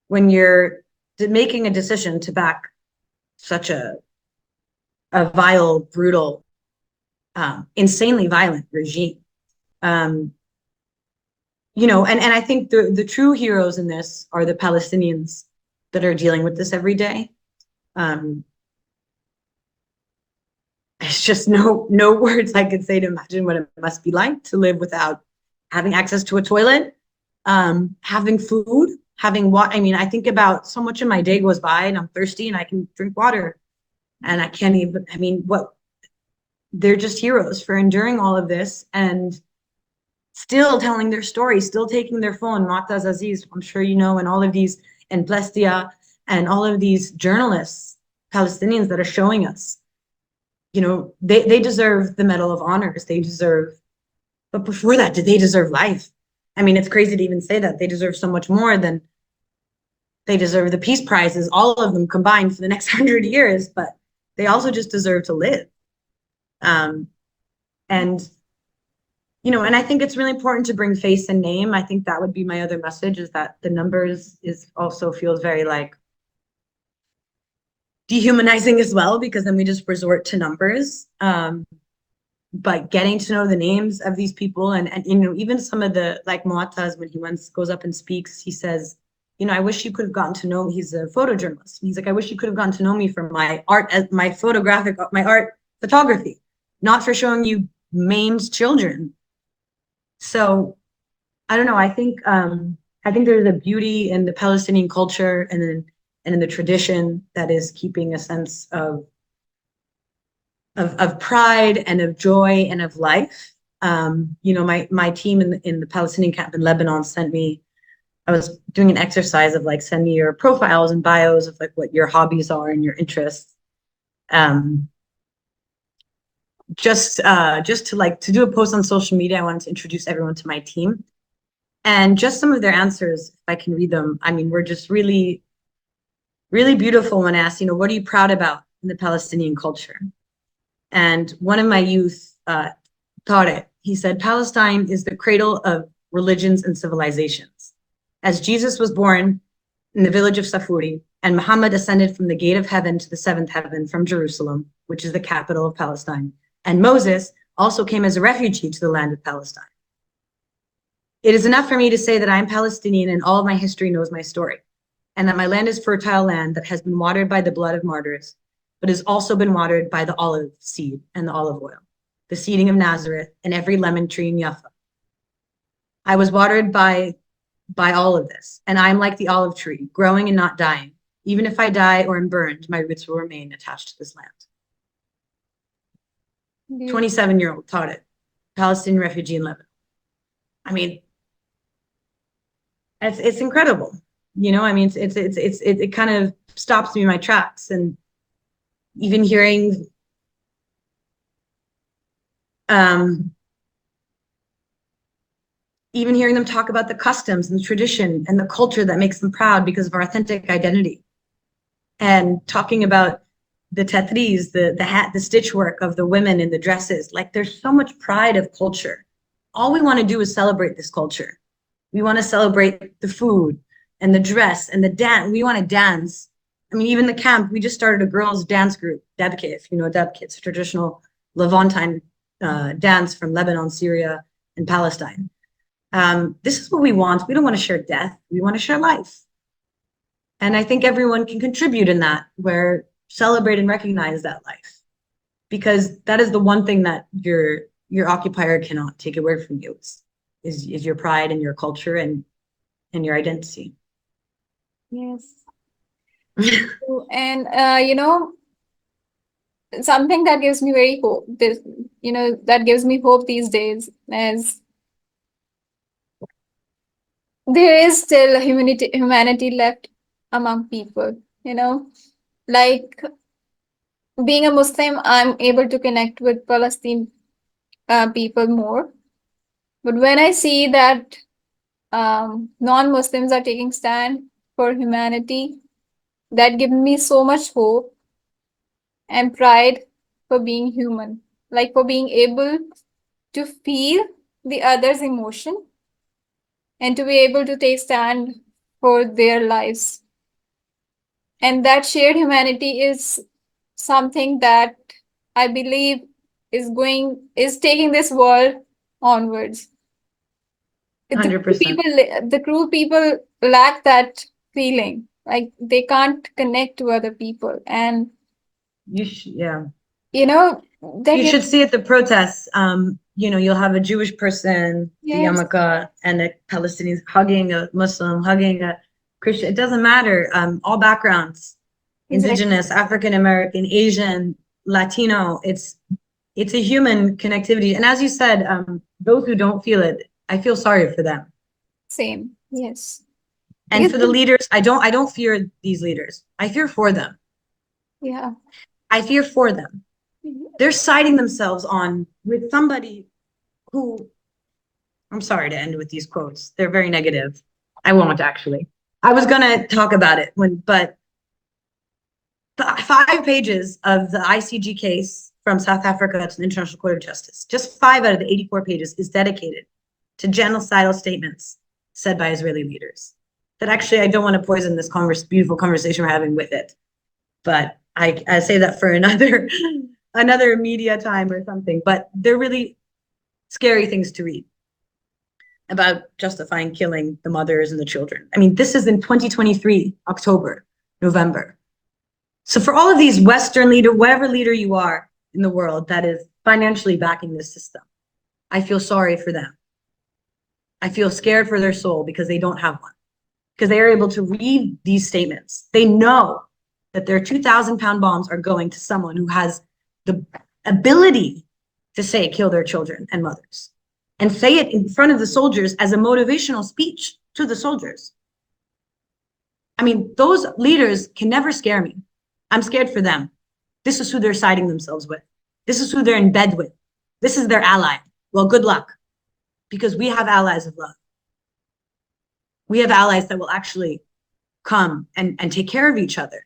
when you're making a decision to back such a vile, brutal, insanely violent regime? And I think the true heroes in this are the Palestinians that are dealing with this every day. It's just no words I could say to imagine what it must be like to live without having access to a toilet, having food, having what. I mean, I think about so much of my day goes by and I'm thirsty and I can drink water and I can't even. I mean, what they're just heroes for enduring all of this and still telling their story, still taking their phone. Mu'taz Aziz, I'm sure you know, and all of these, and Plestia, and all of these journalists, Palestinians that are showing us, they deserve the Medal of Honors. They deserve, but before that, did they deserve life? I mean, it's crazy to even say that. They deserve so much more than they deserve the peace prizes, all of them combined for the next 100 years, but they also just deserve to live. And and I think it's really important to bring face and name. I think that would be my other message, is that the numbers is also feels very like dehumanizing as well, because then we just resort to numbers. But getting to know the names of these people and even some of the, like Mu'taz, when he once goes up and speaks, he says, I wish you could have gotten to know me. He's a photojournalist. He's like, I wish you could have gotten to know me for my art, my art photography, not for showing you maimed children. So I don't know. I think there's a beauty in the Palestinian culture and in the tradition that is keeping a sense of pride and of joy and of life. My team in the Palestinian camp in Lebanon sent me. I was doing an exercise of like, send me your profiles and bios of like what your hobbies are and your interests. Just to do a post on social media, I wanted to introduce everyone to my team. And just some of their answers, if I can read them, I mean, were just really, really beautiful when asked, what are you proud about in the Palestinian culture? And one of my youth taught it. He said, Palestine is the cradle of religions and civilizations. As Jesus was born in the village of Safuri, and Muhammad ascended from the gate of heaven to the seventh heaven from Jerusalem, which is the capital of Palestine, and Moses also came as a refugee to the land of Palestine. It is enough for me to say that I am Palestinian and all of my history knows my story, and that my land is fertile land that has been watered by the blood of martyrs, but has also been watered by the olive seed and the olive oil, the seeding of Nazareth, and every lemon tree in Jaffa. I was watered by all of this, and I am like the olive tree, growing and not dying. Even if I die or am burned, my roots will remain attached to this land. 27-year-old taught it, Palestinian refugee in Lebanon. I mean, it's incredible. I mean, it kind of stops me in my tracks. And even hearing them talk about the customs and the tradition and the culture that makes them proud because of our authentic identity, and talking about the tetris, the hat, the stitch work of the women in the dresses. Like, there's so much pride of culture. All we want to do is celebrate this culture. We want to celebrate the food and the dress and the dance. We want to dance. I mean, even the camp, we just started a girls' dance group, Debke, if you know Debke. It's a traditional Levantine dance from Lebanon, Syria, and Palestine. This is what we want. We don't want to share death. We want to share life. And I think everyone can contribute in that, where celebrate and recognize that life, because that is the one thing that your occupier cannot take away from you, is your pride and your culture and your identity. Yes. And something that gives me very hope, this, that gives me hope these days is there is still humanity left among people. Like being a Muslim, I'm able to connect with Palestine people more. But when I see that non-Muslims are taking stand for humanity, that gives me so much hope and pride for being human, like for being able to feel the other's emotion and to be able to take stand for their lives. And that shared humanity is something that I believe is taking this world onwards. $100%. The cruel people lack that feeling. Like they can't connect to other people. And Yeah. that You should gives, see at the protests, you'll have a Jewish person, the yes, yarmulke, and a Palestinian hugging a Muslim, hugging a Christian. It doesn't matter. All backgrounds, exactly. Indigenous, African American, Asian, Latino. It's a human connectivity. And as you said, those who don't feel it, I feel sorry for them. Same. Yes. And Because for the leaders, I don't fear these leaders. I fear for them. yeah. I fear for them. They're siding themselves on with somebody who, I'm sorry to end with these quotes. They're very negative. I won't actually. I was gonna talk about it but the 5 pages of the ICG case from South Africa to the International Court of Justice, just 5 out of the 84 pages is dedicated to genocidal statements said by Israeli leaders. That actually, I don't want to poison this beautiful conversation we're having with it, but I say that for another media time or something. But they're really scary things to read about justifying killing the mothers and the children. I mean, this is in 2023, October, November. So for all of these Western leader, whatever leader you are in the world that is financially backing this system, I feel sorry for them. I feel scared for their soul because they don't have one. Because they are able to read these statements. They know that their 2,000-pound bombs are going to someone who has the ability to say, kill their children and mothers, and say it in front of the soldiers as a motivational speech to the soldiers. I mean, those leaders can never scare me. I'm scared for them. This is who they're siding themselves with. This is who they're in bed with. This is their ally. Well, good luck, because we have allies of love. We have allies that will actually come and take care of each other.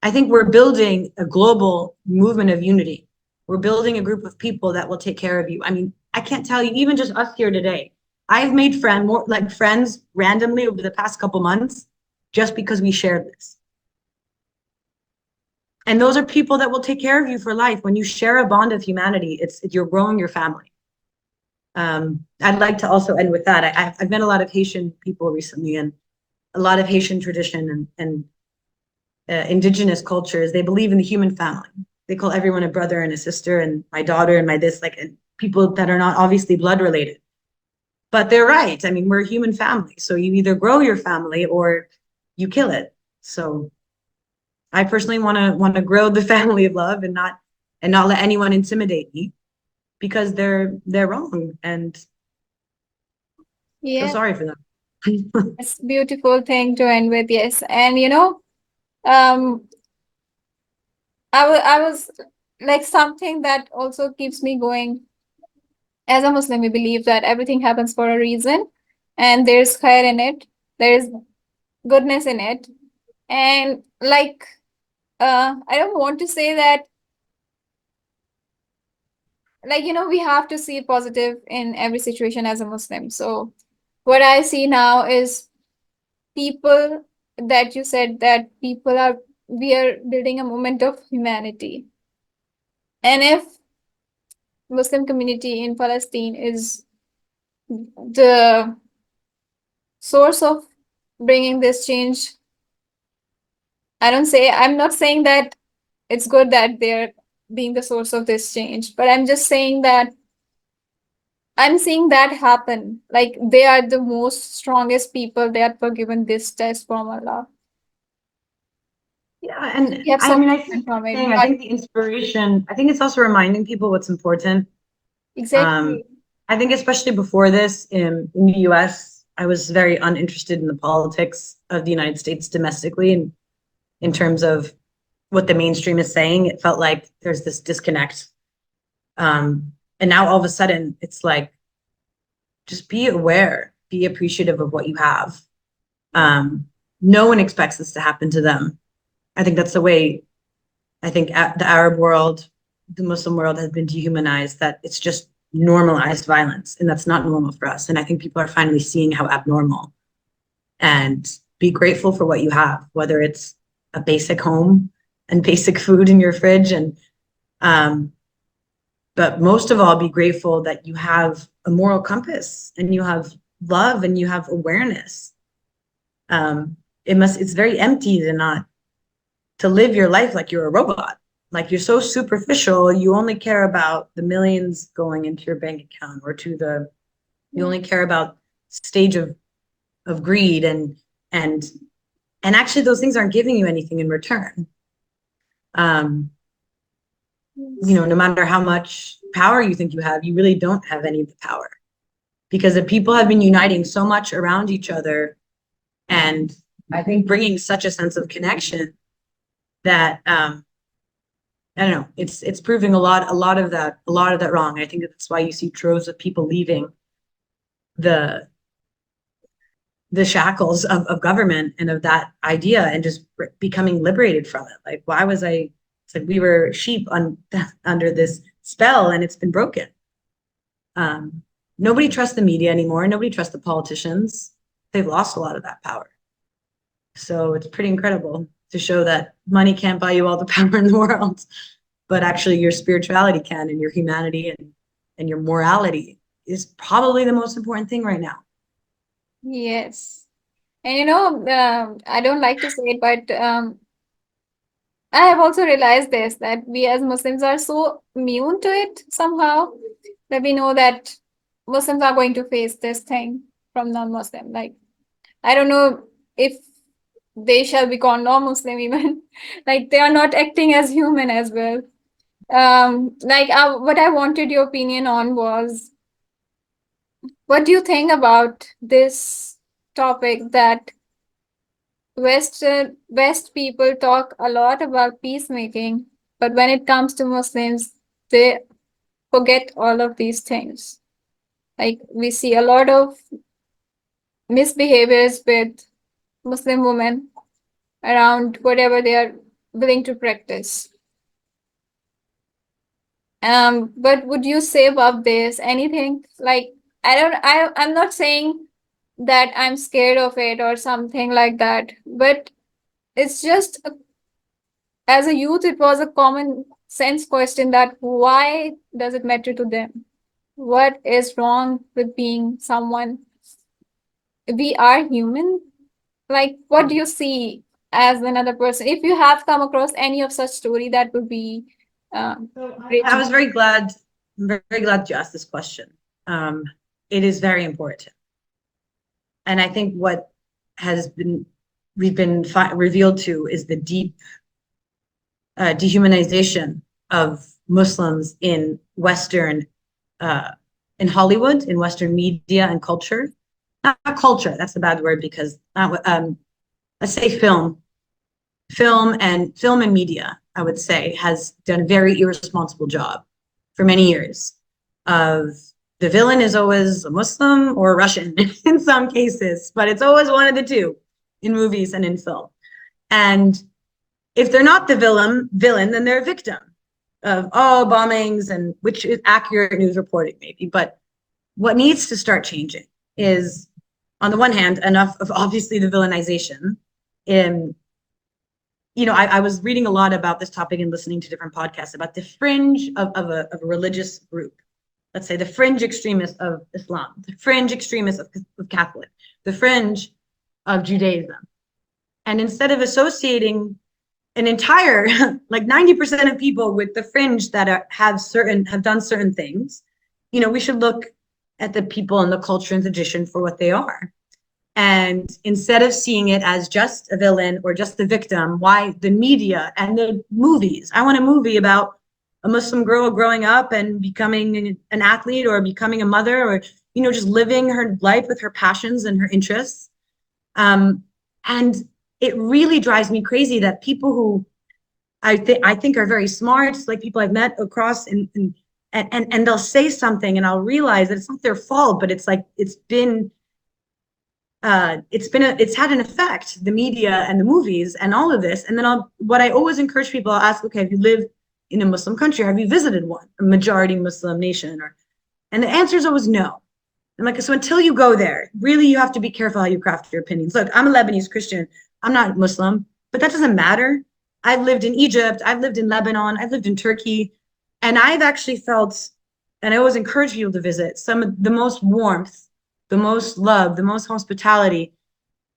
I think we're building a global movement of unity. We're building a group of people that will take care of you. I mean, I can't tell you, even just us here today, I've made friends randomly over the past couple months just because we shared this. And those are people that will take care of you for life. When you share a bond of humanity, you're growing your family. I'd like to also end with that. I've met a lot of Haitian people recently, and a lot of Haitian tradition and indigenous cultures. They believe in the human family. They call everyone a brother and a sister, and my daughter and my this, like people that are not obviously blood related. But they're right. I mean, we're a human family. So you either grow your family or you kill it. So I personally want to grow the family of love and not let anyone intimidate me because they're wrong, and feel Yeah. sorry for them. It's a beautiful thing to end with. Yes. And um, I was like something that also keeps me going. As a Muslim, we believe that everything happens for a reason, and there's khair in it, there's goodness in it. And like, I don't want to say that, like, we have to see positive in every situation as a Muslim. So, what I see now is people that you said that we are building a movement of humanity. And if Muslim community in Palestine is the source of bringing this change, I'm not saying that it's good that they're being the source of this change, but I'm just saying that I'm seeing that happen. Like they are the most strongest people that were given this test from Allah. Yeah, and We have I so mean, much I to learn think from it. I But think the inspiration, I think it's also reminding people what's important. Um, exactly. I think especially before this in the US, I was very uninterested in the politics of the United States domestically, and in terms of what the mainstream is saying, it felt like there's this disconnect. And now all of a sudden, it's like, just be aware, be appreciative of what you have. No one expects this to happen to them. I think that's the way I think the Arab world, the Muslim world has been dehumanized, that it's just normalized violence, and that's not normal for us. And I think people are finally seeing how abnormal, and be grateful for what you have, whether it's a basic home and basic food in your fridge. And but most of all, be grateful that you have a moral compass and you have love and you have awareness. It's very empty to live your life like you're a robot. Like you're so superficial, you only care about the millions going into your bank account, or you only care about stage of greed, and actually those things aren't giving you anything in return. No matter how much power you think you have, you really don't have any of the power, because the people have been uniting so much around each other, and I think bringing such a sense of connection that I don't know. It's proving a lot of that wrong. I think that's why you see droves of people leaving the shackles of government and of that idea, and just becoming liberated from it. Like, why was I? It's like we were sheep under this spell, and it's been broken. Nobody trusts the media anymore. Nobody trusts the politicians. They've lost a lot of that power. So it's pretty incredible to show that money can't buy you all the power in the world, but actually your spirituality can, and your humanity and your morality is probably the most important thing right now. Yes. And I don't like to say it, but I have also realized this, that we as Muslims are so immune to it somehow, that we know that Muslims are going to face this thing from non-Muslim. Like, I don't know if they shall be called non-Muslim even. Like, they are not acting as human as well. What I wanted your opinion on was, what do you think about this topic that West people talk a lot about peacemaking, but when it comes to Muslims, they forget all of these things. Like, we see a lot of misbehaviors with Muslim women around whatever they are willing to practice. But would you say about this anything? Like, I'm not saying that I'm scared of it or something like that, but it's just as a youth, it was a common sense question, that why does it matter to them? What is wrong with being someone? We are human. Like, what do you see as another person? If you have come across any of such story, that would be So great I to was know. very glad you asked this question. Um, it is very important. And I think what has been we've been revealed to is the deep dehumanization of Muslims in Western, uh, in Hollywood, in Western media and culture. Not culture, that's a bad word, because let's say film and media, I would say, has done a very irresponsible job for many years of the villain is always a Muslim or a Russian in some cases, but it's always one of the two in movies and in film. And if they're not the villain, then they're a victim of bombings, and which is accurate news reporting maybe. But what needs to start changing is, on the one hand, enough of obviously the villainization. In I was reading a lot about this topic and listening to different podcasts about the fringe of a religious group. Let's say the fringe extremists of Islam, the fringe extremists of Catholic, the fringe of Judaism. And instead of associating an entire like 90% of people with the fringe that have done certain things, we should look at the people and the culture and tradition for what they are. And instead of seeing it as just a villain or just the victim, why the media and the movies? I want a movie about a Muslim girl growing up and becoming an athlete or becoming a mother, or, you know, just living her life with her passions and her interests. And it really drives me crazy that people who I think are very smart, like people I've met across and they'll say something and I'll realize that it's not their fault, but it's like it's had an effect, the media and the movies and all of this. And then what I always encourage people, I'll ask, okay, have you lived in a Muslim country? Have you visited one, a majority Muslim nation? And the answer is always no. And like, so until you go there, really, you have to be careful how you craft your opinions. Look, I'm a Lebanese Christian. I'm not Muslim, but that doesn't matter. I've lived in Egypt. I've lived in Lebanon. I've lived in Turkey. And I've actually felt, and I always encourage people to visit, some of the most warmth, the most love, the most hospitality,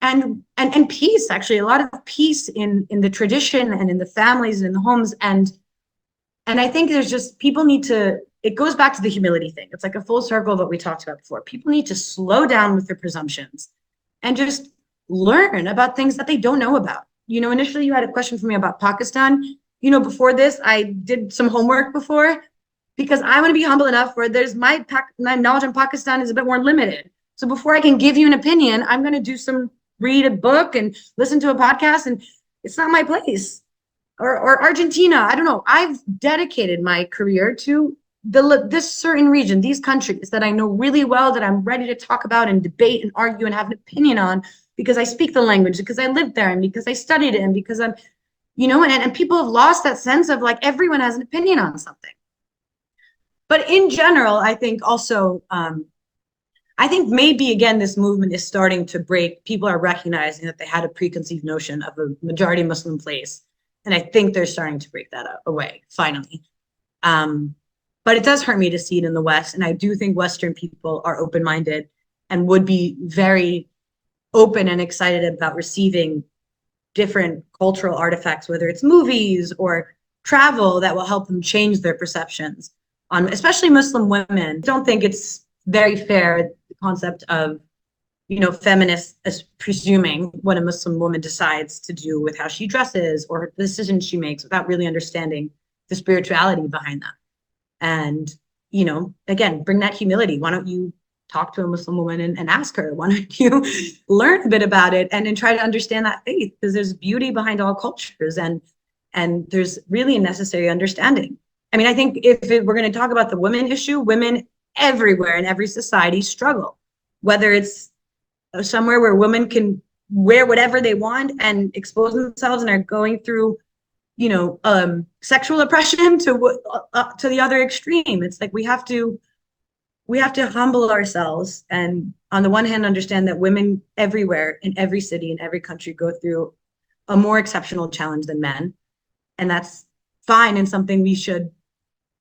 and peace, actually, a lot of peace in the tradition and in the families and in the homes. And I think there's just, people need to, it goes back to the humility thing. It's like a full circle of what we talked about before. People need to slow down with their presumptions and just learn about things that they don't know about. You know, initially you had a question for me about Pakistan. You know, before this, I did some homework before, because I want to be humble enough where there's my knowledge on Pakistan is a bit more limited. So before I can give you an opinion, I'm going to read a book and listen to a podcast, and it's not my place. Or Argentina, I don't know. I've dedicated my career to this certain region, these countries that I know really well, that I'm ready to talk about and debate and argue and have an opinion on, because I speak the language, because I lived there, and because I studied it, and because I'm, you know, and people have lost that sense of like everyone has an opinion on something. But in general, I think also, I think maybe, again, this movement is starting to break. People are recognizing that they had a preconceived notion of a majority Muslim place. And I think they're starting to break that away, finally. But it does hurt me to see it in the West. And I do think Western people are open-minded and would be very open and excited about receiving different cultural artifacts, whether it's movies or travel, that will help them change their perceptions on, especially Muslim women. I don't think it's very fair, the concept of, you know, feminists as presuming what a Muslim woman decides to do with how she dresses or the decisions she makes, without really understanding the spirituality behind that. And, you know, again, bring that humility. Why don't you talk to a Muslim woman and ask her? Why don't you learn a bit about it and try to understand that faith? Because there's beauty behind all cultures, and there's really a necessary understanding. I mean, I think if we're going to talk about the women issue, women everywhere in every society struggle, whether it's somewhere where women can wear whatever they want and expose themselves and are going through, you know, sexual oppression, to the other extreme. It's like we have to humble ourselves, and on the one hand understand that women everywhere in every city in every country go through a more exceptional challenge than men, and that's fine, and something we should,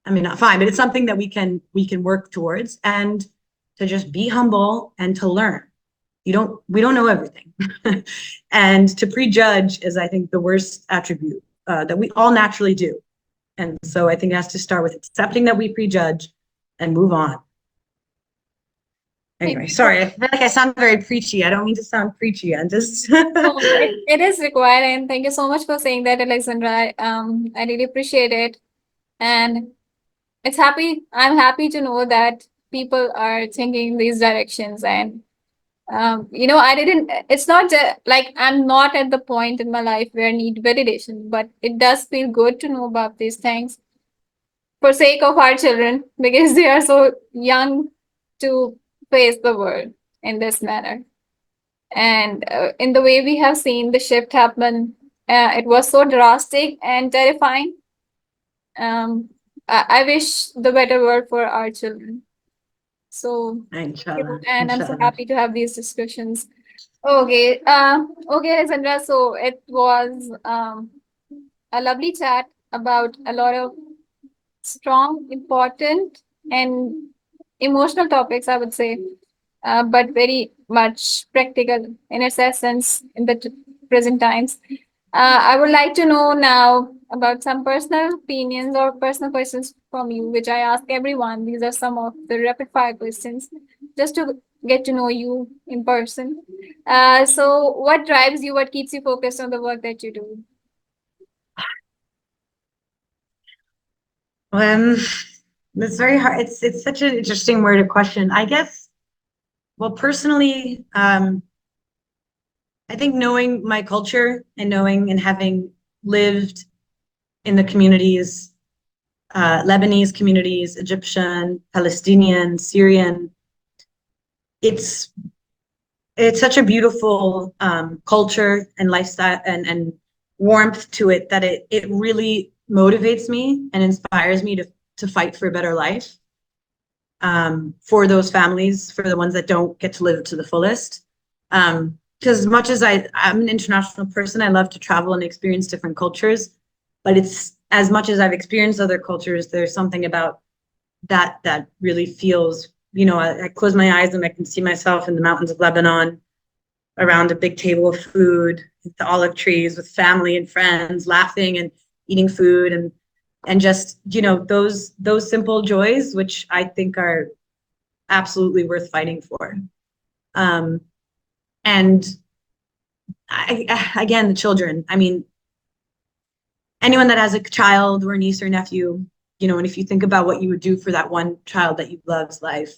I mean, not fine, but it's something that we can work towards, and to just be humble and to learn. We don't know everything. And to prejudge is, I think, the worst attribute that we all naturally do. And so I think it has to start with accepting that we prejudge and move on. Anyway, sorry, I feel like I sound very preachy. I don't mean to sound preachy. I'm just No, it is required, and thank you so much for saying that, Alexandra. I really appreciate it. And I'm happy to know that people are thinking in these directions. And you know, it's not like I'm not at the point in my life where I need validation, but it does feel good to know about these things for sake of our children, because they are so young to face the world in this manner. And in the way we have seen the shift happen, it was so drastic and terrifying. I wish the better world for our children. So, Inshallah, and I'm so inshallah. happy to have these discussions. Okay, okay, Alexandra. So it was a lovely chat about a lot of strong, important, and emotional topics, I would say, but very much practical in its essence in the present times. I would like to know now about some personal opinions or personal questions from you, which I ask everyone. These are some of the rapid fire questions, just to get to know you in person. So what drives you? What keeps you focused on the work that you do? Um, it's very hard. It's such an interesting word of question. I guess, well, personally, I think knowing my culture and knowing and having lived in the communities, Lebanese communities, Egyptian, Palestinian, Syrian, it's it's such a beautiful culture and lifestyle and warmth to it that it really motivates me and inspires me to fight for a better life for those families, for the ones that don't get to live to the fullest. Because as much as I'm an international person, I love to travel and experience different cultures. But it's as much as I've experienced other cultures, there's something about that really feels, I close my eyes and I can see myself in the mountains of Lebanon around a big table of food, with the olive trees, with family and friends, laughing and eating food and just, those simple joys, which I think are absolutely worth fighting for. Um, and again, the children. I mean, anyone that has a child or a niece or nephew, and if you think about what you would do for that one child that you love's life,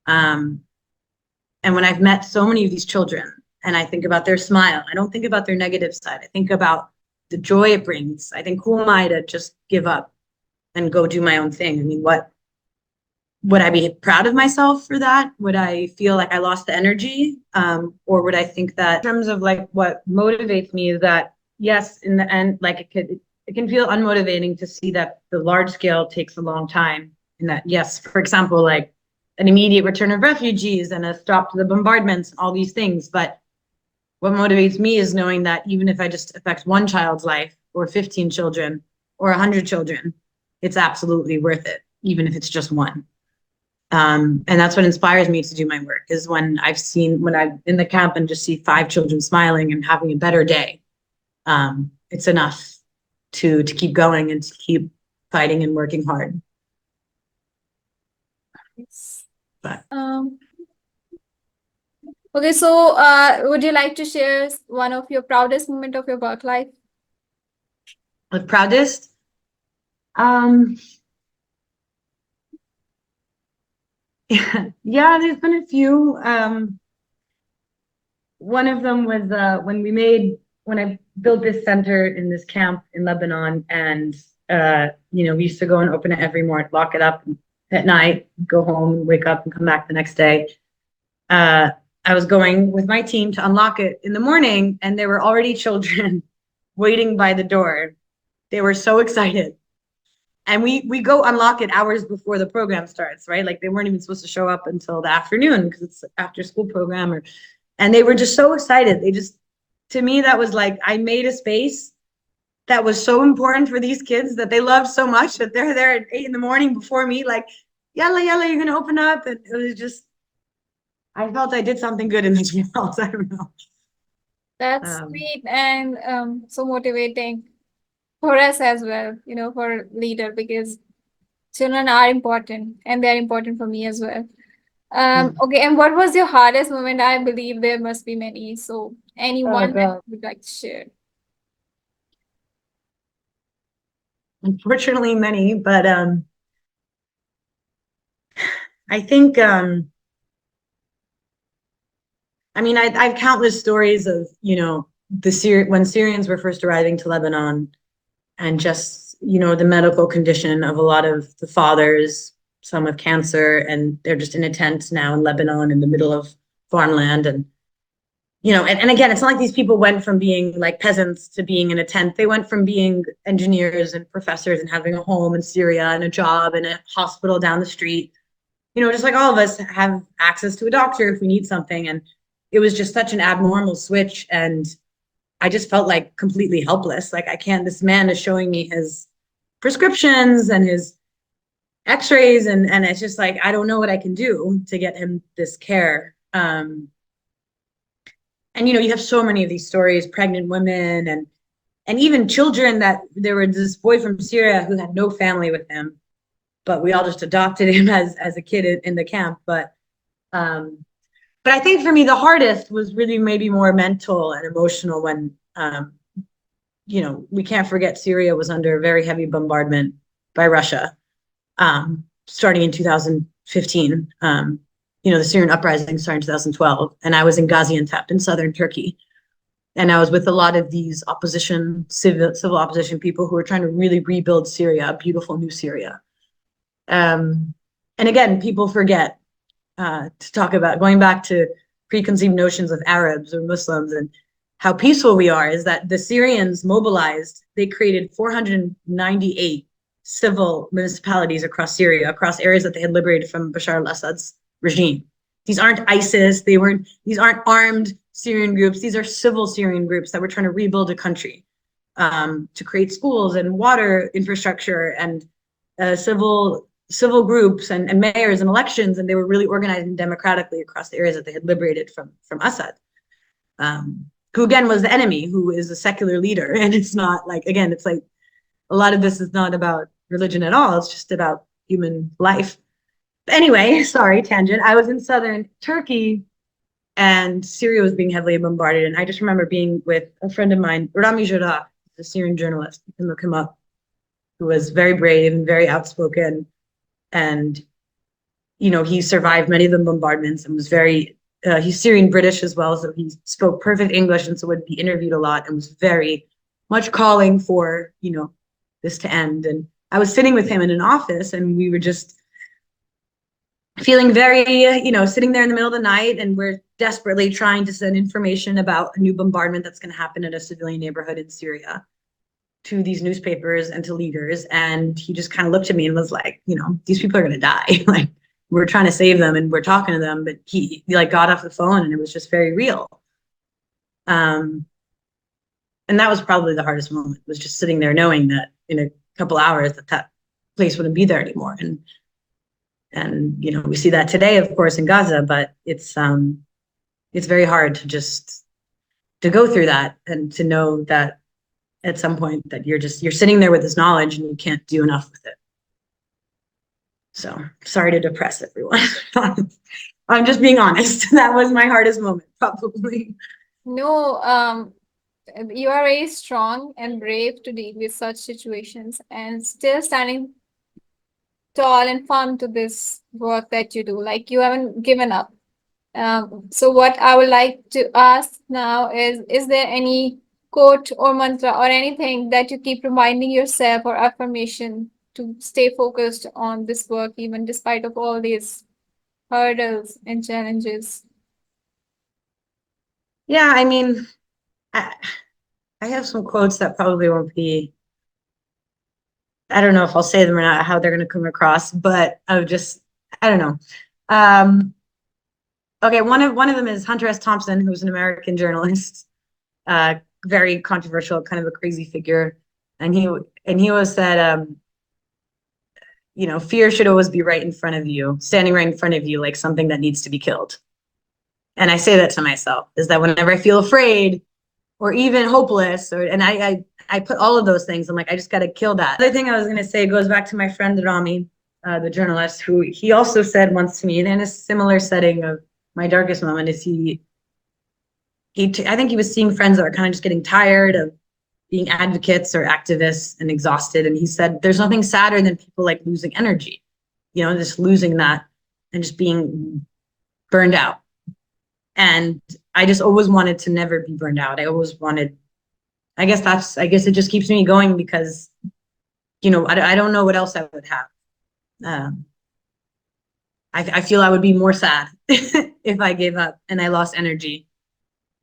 and when I've met so many of these children and I think about their smile, I don't think about their negative side. I think about the joy it brings. I think, who am I to just give up and go do my own thing? I mean, what would I be proud of myself for that? Would I feel like I lost the energy? Or would I think that in terms of like what motivates me is that, yes, in the end, like it can feel unmotivating to see that the large scale takes a long time. And that, yes, for example, like an immediate return of refugees and a stop to the bombardments and all these things. But what motivates me is knowing that even if I just affect one child's life or 15 children or 100 children, it's absolutely worth it, even if it's just one. And that's what inspires me to do my work, is when I'm in the camp and just see 5 children smiling and having a better day. It's enough to keep going and to keep fighting and working hard. Yes. But Okay, so would you like to share one of your proudest moment of your work life? the proudest, um, yeah, there's been a few. One of them was when I built this center in this camp in Lebanon, and we used to go and open it every morning, lock it up at night, go home, wake up, and come back the next day. I was going with my team to unlock it in the morning, and there were already children waiting by the door. They were so excited. And we go unlock it hours before the program starts, right? Like they weren't even supposed to show up until the afternoon because it's after school program and they were just so excited. To me, that was like, I made a space that was so important for these kids that they loved so much that they're there at 8 a.m. before me, like, yalla, yalla, you're going to open up. And it was just, I felt I did something good in this world. I don't know. That's sweet and so motivating for us as well, for leader, because children are important and they're important for me as well. Okay, and what was your hardest moment? I believe there must be many. So anyone that you would like to share? Unfortunately, many, but I think, I mean, I've countless stories of, when Syrians were first arriving to Lebanon, and just, the medical condition of a lot of the fathers, some with cancer, and they're just in a tent now in Lebanon in the middle of farmland. And, and again, it's not like these people went from being like peasants to being in a tent. They went from being engineers and professors and having a home in Syria and a job and a hospital down the street. Just like all of us have access to a doctor if we need something. And it was just such an abnormal switch. And I just felt like completely helpless. Like, this man is showing me his prescriptions and his x-rays. And it's just like, I don't know what I can do to get him this care. And, you have so many of these stories, pregnant women and even children that there was this boy from Syria who had no family with him, but we all just adopted him as a kid in the camp. But But I think for me, the hardest was really maybe more mental and emotional when, we can't forget Syria was under very heavy bombardment by Russia, starting in 2015. The Syrian uprising started in 2012, and I was in Gaziantep in southern Turkey. And I was with a lot of these civil opposition people who were trying to really rebuild Syria, a beautiful new Syria. And again, people forget to talk about going back to preconceived notions of Arabs or Muslims and how peaceful we are, is that the Syrians mobilized, they created 498 civil municipalities across Syria, across areas that they had liberated from Bashar al-Assad's regime. These aren't ISIS, these aren't armed Syrian groups, these are civil Syrian groups that were trying to rebuild a country, to create schools and water infrastructure and civil groups and mayors and elections, and they were really organizing democratically across the areas that they had liberated from Assad, who again was the enemy, who is a secular leader. And it's not like, again, it's like a lot of this is not about religion at all, it's just about human life. But anyway, sorry, tangent. I was in southern Turkey and Syria was being heavily bombarded, and I just remember being with a friend of mine, Rami Jarrah, a Syrian journalist, you can look him up, who was very brave and very outspoken. And, he survived many of the bombardments and was he's Syrian British as well. So he spoke perfect English and so would be interviewed a lot and was very much calling for, this to end. And I was sitting with him in an office and we were just feeling very, sitting there in the middle of the night, and we're desperately trying to send information about a new bombardment that's going to happen in a civilian neighborhood in Syria to these newspapers and to leaders. And he just kind of looked at me and was like, these people are going to die. Like, we're trying to save them and we're talking to them, but he like got off the phone and it was just very real. And that was probably the hardest moment, was just sitting there knowing that in a couple hours that place wouldn't be there anymore. And we see that today, of course, in Gaza, but it's very hard to go through that and to know that at some point that you're sitting there with this knowledge and you can't do enough with it. So sorry to depress everyone. I'm just being honest. That was my hardest moment, probably. No, you are very strong and brave to deal with such situations and still standing tall and firm to this work that you do. Like, you haven't given up. So what I would like to ask now is there any quote or mantra or anything that you keep reminding yourself, or affirmation, to stay focused on this work even despite of all these hurdles and challenges? Yeah, I mean, I have some quotes that probably won't be, I don't know if I'll say them or not, how they're going to come across, but I don't know. Okay, one of them is Hunter S. Thompson, who's an American journalist, very controversial, kind of a crazy figure, and he always said, fear should always be right in front of you, standing right in front of you, like something that needs to be killed. And I say that to myself, is that whenever I feel afraid or even hopeless, and I put all of those things, I'm like, I just got to kill that. The other thing I was going to say goes back to my friend Rami, the journalist, who he also said once to me, in a similar setting of my darkest moment, is I think he was seeing friends that were kind of just getting tired of being advocates or activists and exhausted. And he said, there's nothing sadder than people like losing energy, just losing that and just being burned out. And I just always wanted to never be burned out. I always wanted, I guess it just keeps me going because, I don't know what else I would have. I feel I would be more sad if I gave up and I lost energy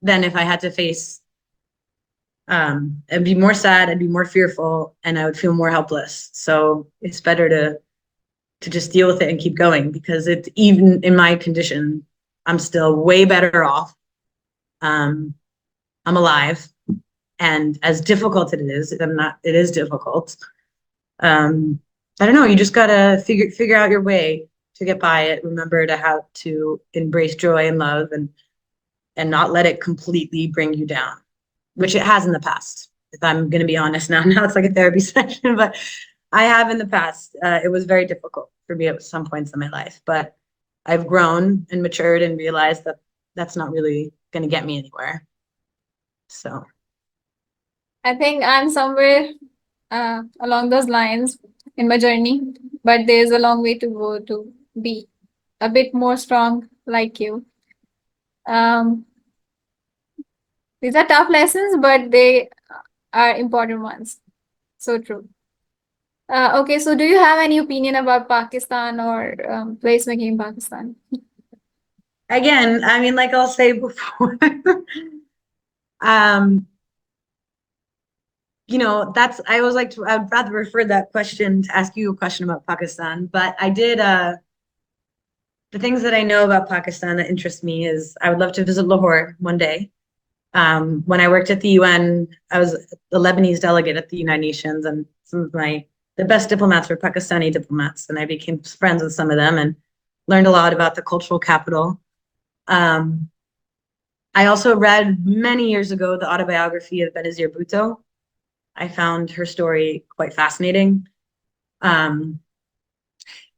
than if I had to face. I'd be more sad, I'd be more fearful, and I would feel more helpless. So it's better to just deal with it and keep going, because even in my condition, I'm still way better off. I'm alive, and as difficult it is, it is difficult. I don't know, you just gotta figure out your way to get by it. Remember to embrace joy and love, and not let it completely bring you down, which it has in the past. If I'm going to be honest now it's like a therapy session, but I have in the past. It was very difficult for me at some points in my life, but I've grown and matured and realized that that's not really going to get me anywhere. So I think I'm somewhere along those lines in my journey, but there's a long way to go to be a bit more strong like you. Um, these are tough lessons, but they are important ones. So true. Okay, so do you have any opinion about Pakistan or placemaking in Pakistan? again, I mean, like I'll say before, um, that's I always like to. I'd rather refer that question to ask you a question about Pakistan. But I did. The things that I know about Pakistan that interest me is I would love to visit Lahore one day. When I worked at the UN, I was the Lebanese delegate at the United Nations, and some of the best diplomats were Pakistani diplomats, and I became friends with some of them and learned a lot about the cultural capital. Um, I also read many years ago the autobiography of Benazir Bhutto. I found her story quite fascinating. Um,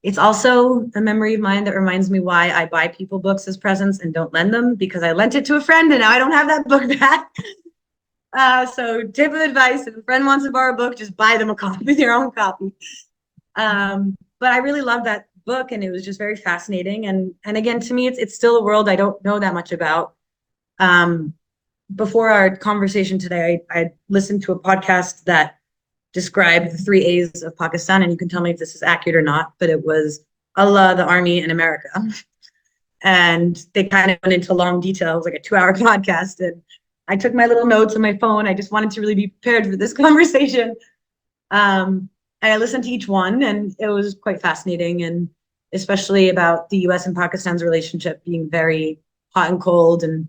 it's also a memory of mine that reminds me why I buy people books as presents and don't lend them, because I lent it to a friend and now I don't have that book back. So tip of advice, if a friend wants to borrow a book, just buy them a copy, your own copy. But I really loved that book and it was just very fascinating. And again, to me, it's still a world I don't know that much about. Before our conversation today, I listened to a podcast that described the 3 A's of Pakistan, and you can tell me if this is accurate or not, but it was Allah, the army, and America. And they kind of went into long detail. It was like a 2-hour podcast. And I took my little notes on my phone. I just wanted to really be prepared for this conversation. And I listened to each one, and it was quite fascinating, and especially about the US and Pakistan's relationship being very hot and cold, and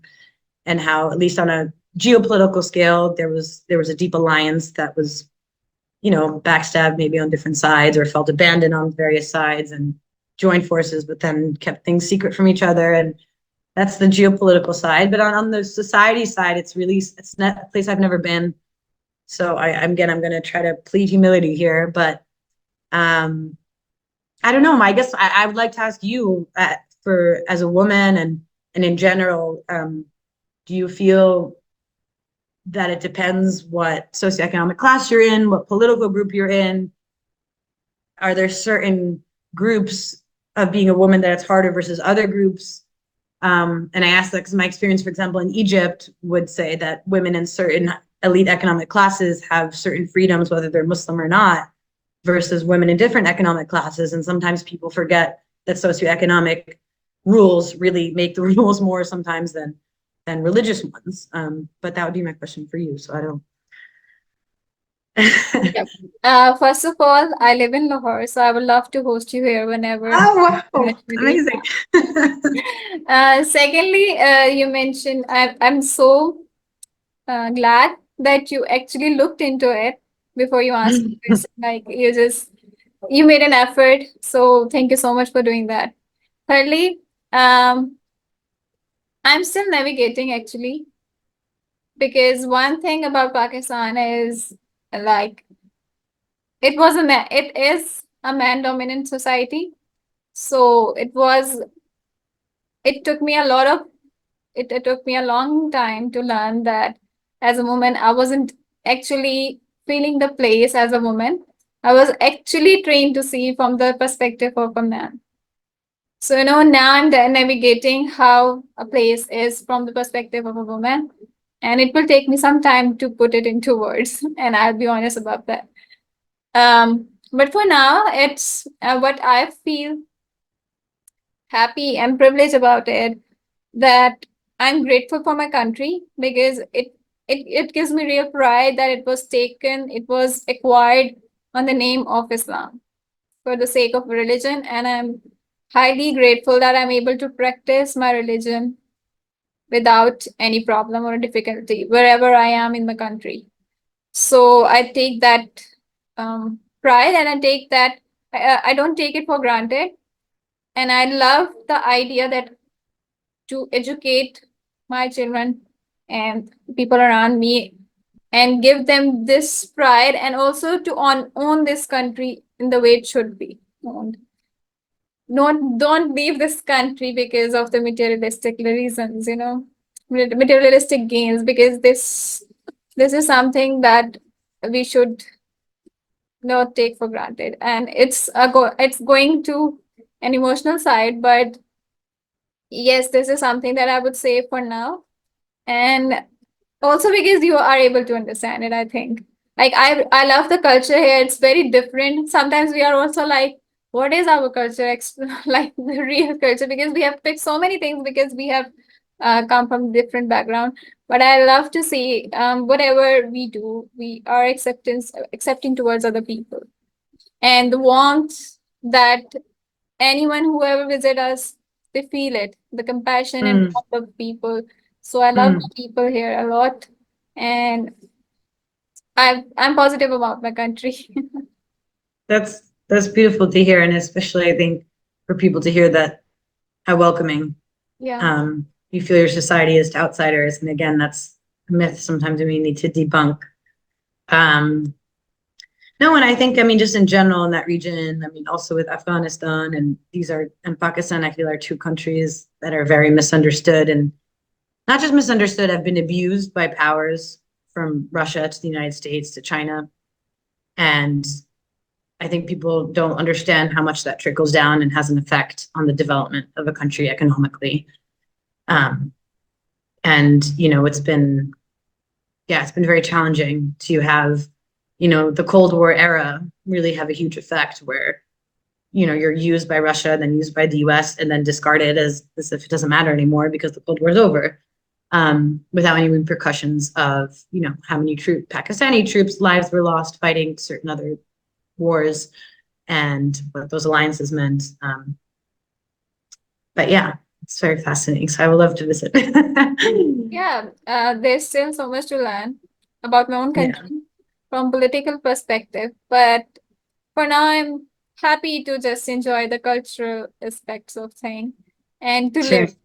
how, at least on a geopolitical scale, there was a deep alliance that was, backstabbed maybe on different sides or felt abandoned on various sides and joined forces, but then kept things secret from each other. And that's the geopolitical side. But on the society side, it's not a place I've never been. So I'm going to try to plead humility here, but I don't know. I guess I would like to ask you, as a woman and in general, do you feel that it depends what socioeconomic class you're in, what political group you're in? Are there certain groups of being a woman that it's harder versus other groups? And I ask that because my experience, for example, in Egypt would say that women in certain elite economic classes have certain freedoms, whether they're Muslim or not, versus women in different economic classes. And sometimes people forget that socioeconomic rules really make the rules more sometimes than religious ones. But that would be my question for you. So I don't. Yep. First of all, I live in Lahore, so I would love to host you here whenever. Oh, wow. Amazing. Secondly, you mentioned I'm so glad that you actually looked into it before you asked the question. Like you made an effort, so thank you so much for doing that. Thirdly, I'm still navigating actually, because one thing about Pakistan is like it is a man dominant society. So it took me a lot of it took me a long time to learn that as a woman I wasn't actually feeling the place as a woman. I was actually trained to see from the perspective of a man. So now I'm navigating how a place is from the perspective of a woman, and it will take me some time to put it into words, and I'll be honest about that. But for now, it's what I feel happy and privileged about it, that I'm grateful for my country, because it gives me real pride that it was acquired on the name of Islam for the sake of religion, and I'm highly grateful that I'm able to practice my religion without any problem or difficulty wherever I am in my country. So I take that pride, and I don't take it for granted. And I love the idea that to educate my children and people around me and give them this pride, and also to own this country in the way it should be owned. don't leave this country because of the materialistic reasons, materialistic gains, because this is something that we should not take for granted. And it's going to an emotional side, but yes, this is something that I would say for now. And also because you are able to understand it, I think. Like I love the culture here. It's very different. Sometimes we are also like, what is our culture? Like the real culture, because we have picked so many things because we have come from different background. But I love to see whatever we do, we are accepting towards other people, and the warmth that anyone whoever visit us, they feel it, the compassion and Mm, warmth of people. So I love the mm. people here a lot, and I'm positive about my country. That's beautiful to hear, and especially I think for people to hear that how welcoming Yeah. you feel your society is to outsiders. And again, that's a myth sometimes we need to debunk. Um, no, and I think, I mean, just in general in that region, I mean, also with Afghanistan and Pakistan, I feel are two countries that are very misunderstood and not just misunderstood, have been abused by powers from Russia to the United States to China. And I think people don't understand how much that trickles down and has an effect on the development of a country economically. Um, and, it's been very challenging to have, the Cold War era really have a huge effect where, you're used by Russia, then used by the US, and then discarded as if it doesn't matter anymore because the Cold War is over. Without any repercussions of, how many Pakistani troops' lives were lost fighting certain other wars and what those alliances meant. But yeah, it's very fascinating. So I would love to visit. Yeah, there's still so much to learn about my own Yeah, country from political perspective, but for now I'm happy to just enjoy the cultural aspects of thing and to sure. live,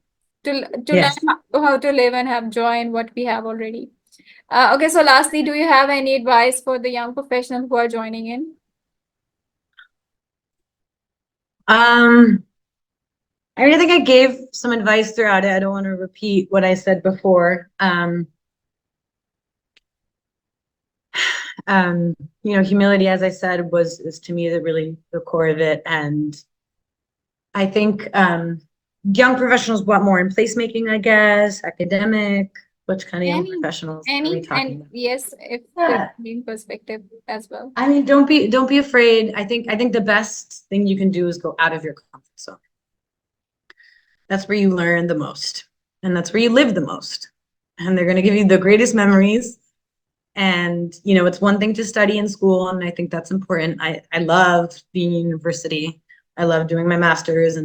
to learn Yes. how to live and have joy in what we have already. Okay, so lastly, do you have any advice for the young professionals who are joining in? Um, I mean, I think I gave some advice throughout it. I don't want to repeat what I said before. Humility, as I said, is to me the core of it. And I think young professionals want more in placemaking, I guess, academic. Which kind of young Any, professionals are we talking and about? yes, if there's Yeah. any perspective as well. I mean, don't be afraid. I think the best thing you can do is go out of your comfort zone. That's where you learn the most, and that's where you live the most. And they're going to give you the greatest memories. And it's one thing to study in school, and I think that's important. I love being in university. I love doing my master's,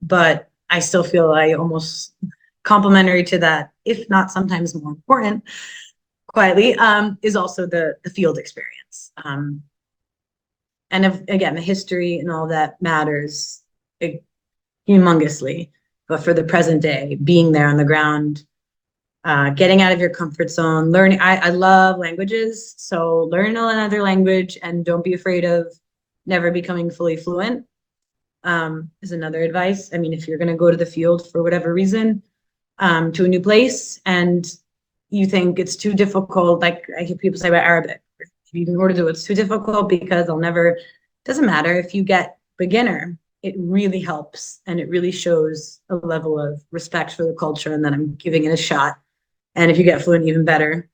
but I still feel I almost complementary to that, if not sometimes more important, quietly, is also the field experience. And again, the history and all that matters humongously. But for the present day, being there on the ground, getting out of your comfort zone, learning. I love languages, so learn another language and don't be afraid of never becoming fully fluent. Is another advice. I mean, if you're going to go to the field for whatever reason, to a new place and you think it's too difficult, like I hear people say about Arabic, if you can Urdu, it's too difficult because I'll never, doesn't matter if you get beginner, it really helps and it really shows a level of respect for the culture and that I'm giving it a shot. And if you get fluent, even better.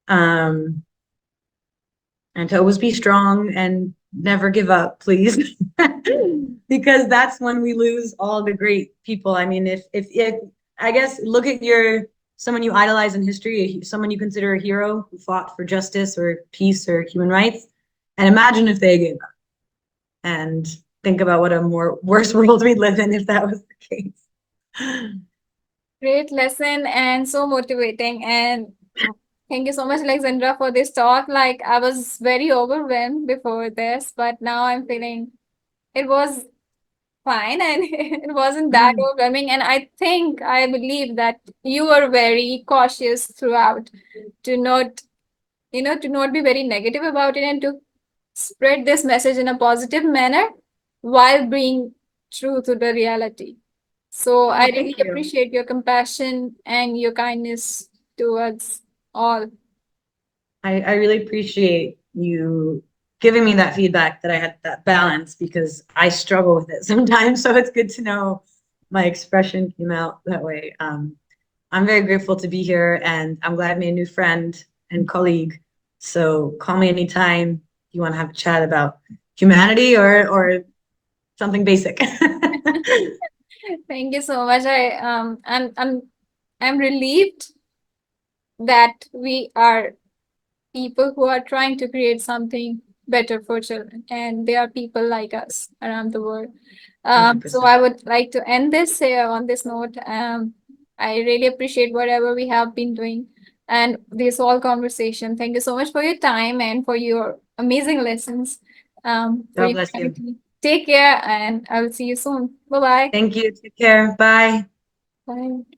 And to always be strong and never give up, please. Because that's when we lose all the great people. I mean, if I guess look at someone you idolize in history, someone you consider a hero who fought for justice or peace or human rights, and imagine if they gave up. And think about what a more worse world we'd live in if that was the case. Great lesson and so motivating. And thank you so much, Alexandra, for this talk. Like I was very overwhelmed before this, but now I'm feeling it was fine and it wasn't that overwhelming. And I believe that you were very cautious throughout to not, to not be very negative about it and to spread this message in a positive manner while being true to the reality. So I Oh, really thank you. appreciate your compassion and your kindness towards all. I really appreciate you giving me that feedback that I had that balance because I struggle with it sometimes. So it's good to know my expression came out that way. I'm very grateful to be here and I'm glad I made a new friend and colleague. So call me anytime you want to have a chat about humanity or something basic. Thank you so much. I'm relieved that we are people who are trying to create something better for children, and there are people like us around the world. So 100%. I would like to end this here on this note. I really appreciate whatever we have been doing and this whole conversation. Thank you so much for your time and for your amazing lessons. For God your bless you. clarity. Take care, and I will see you soon. Bye-bye. Thank you. Take care. Bye. Bye.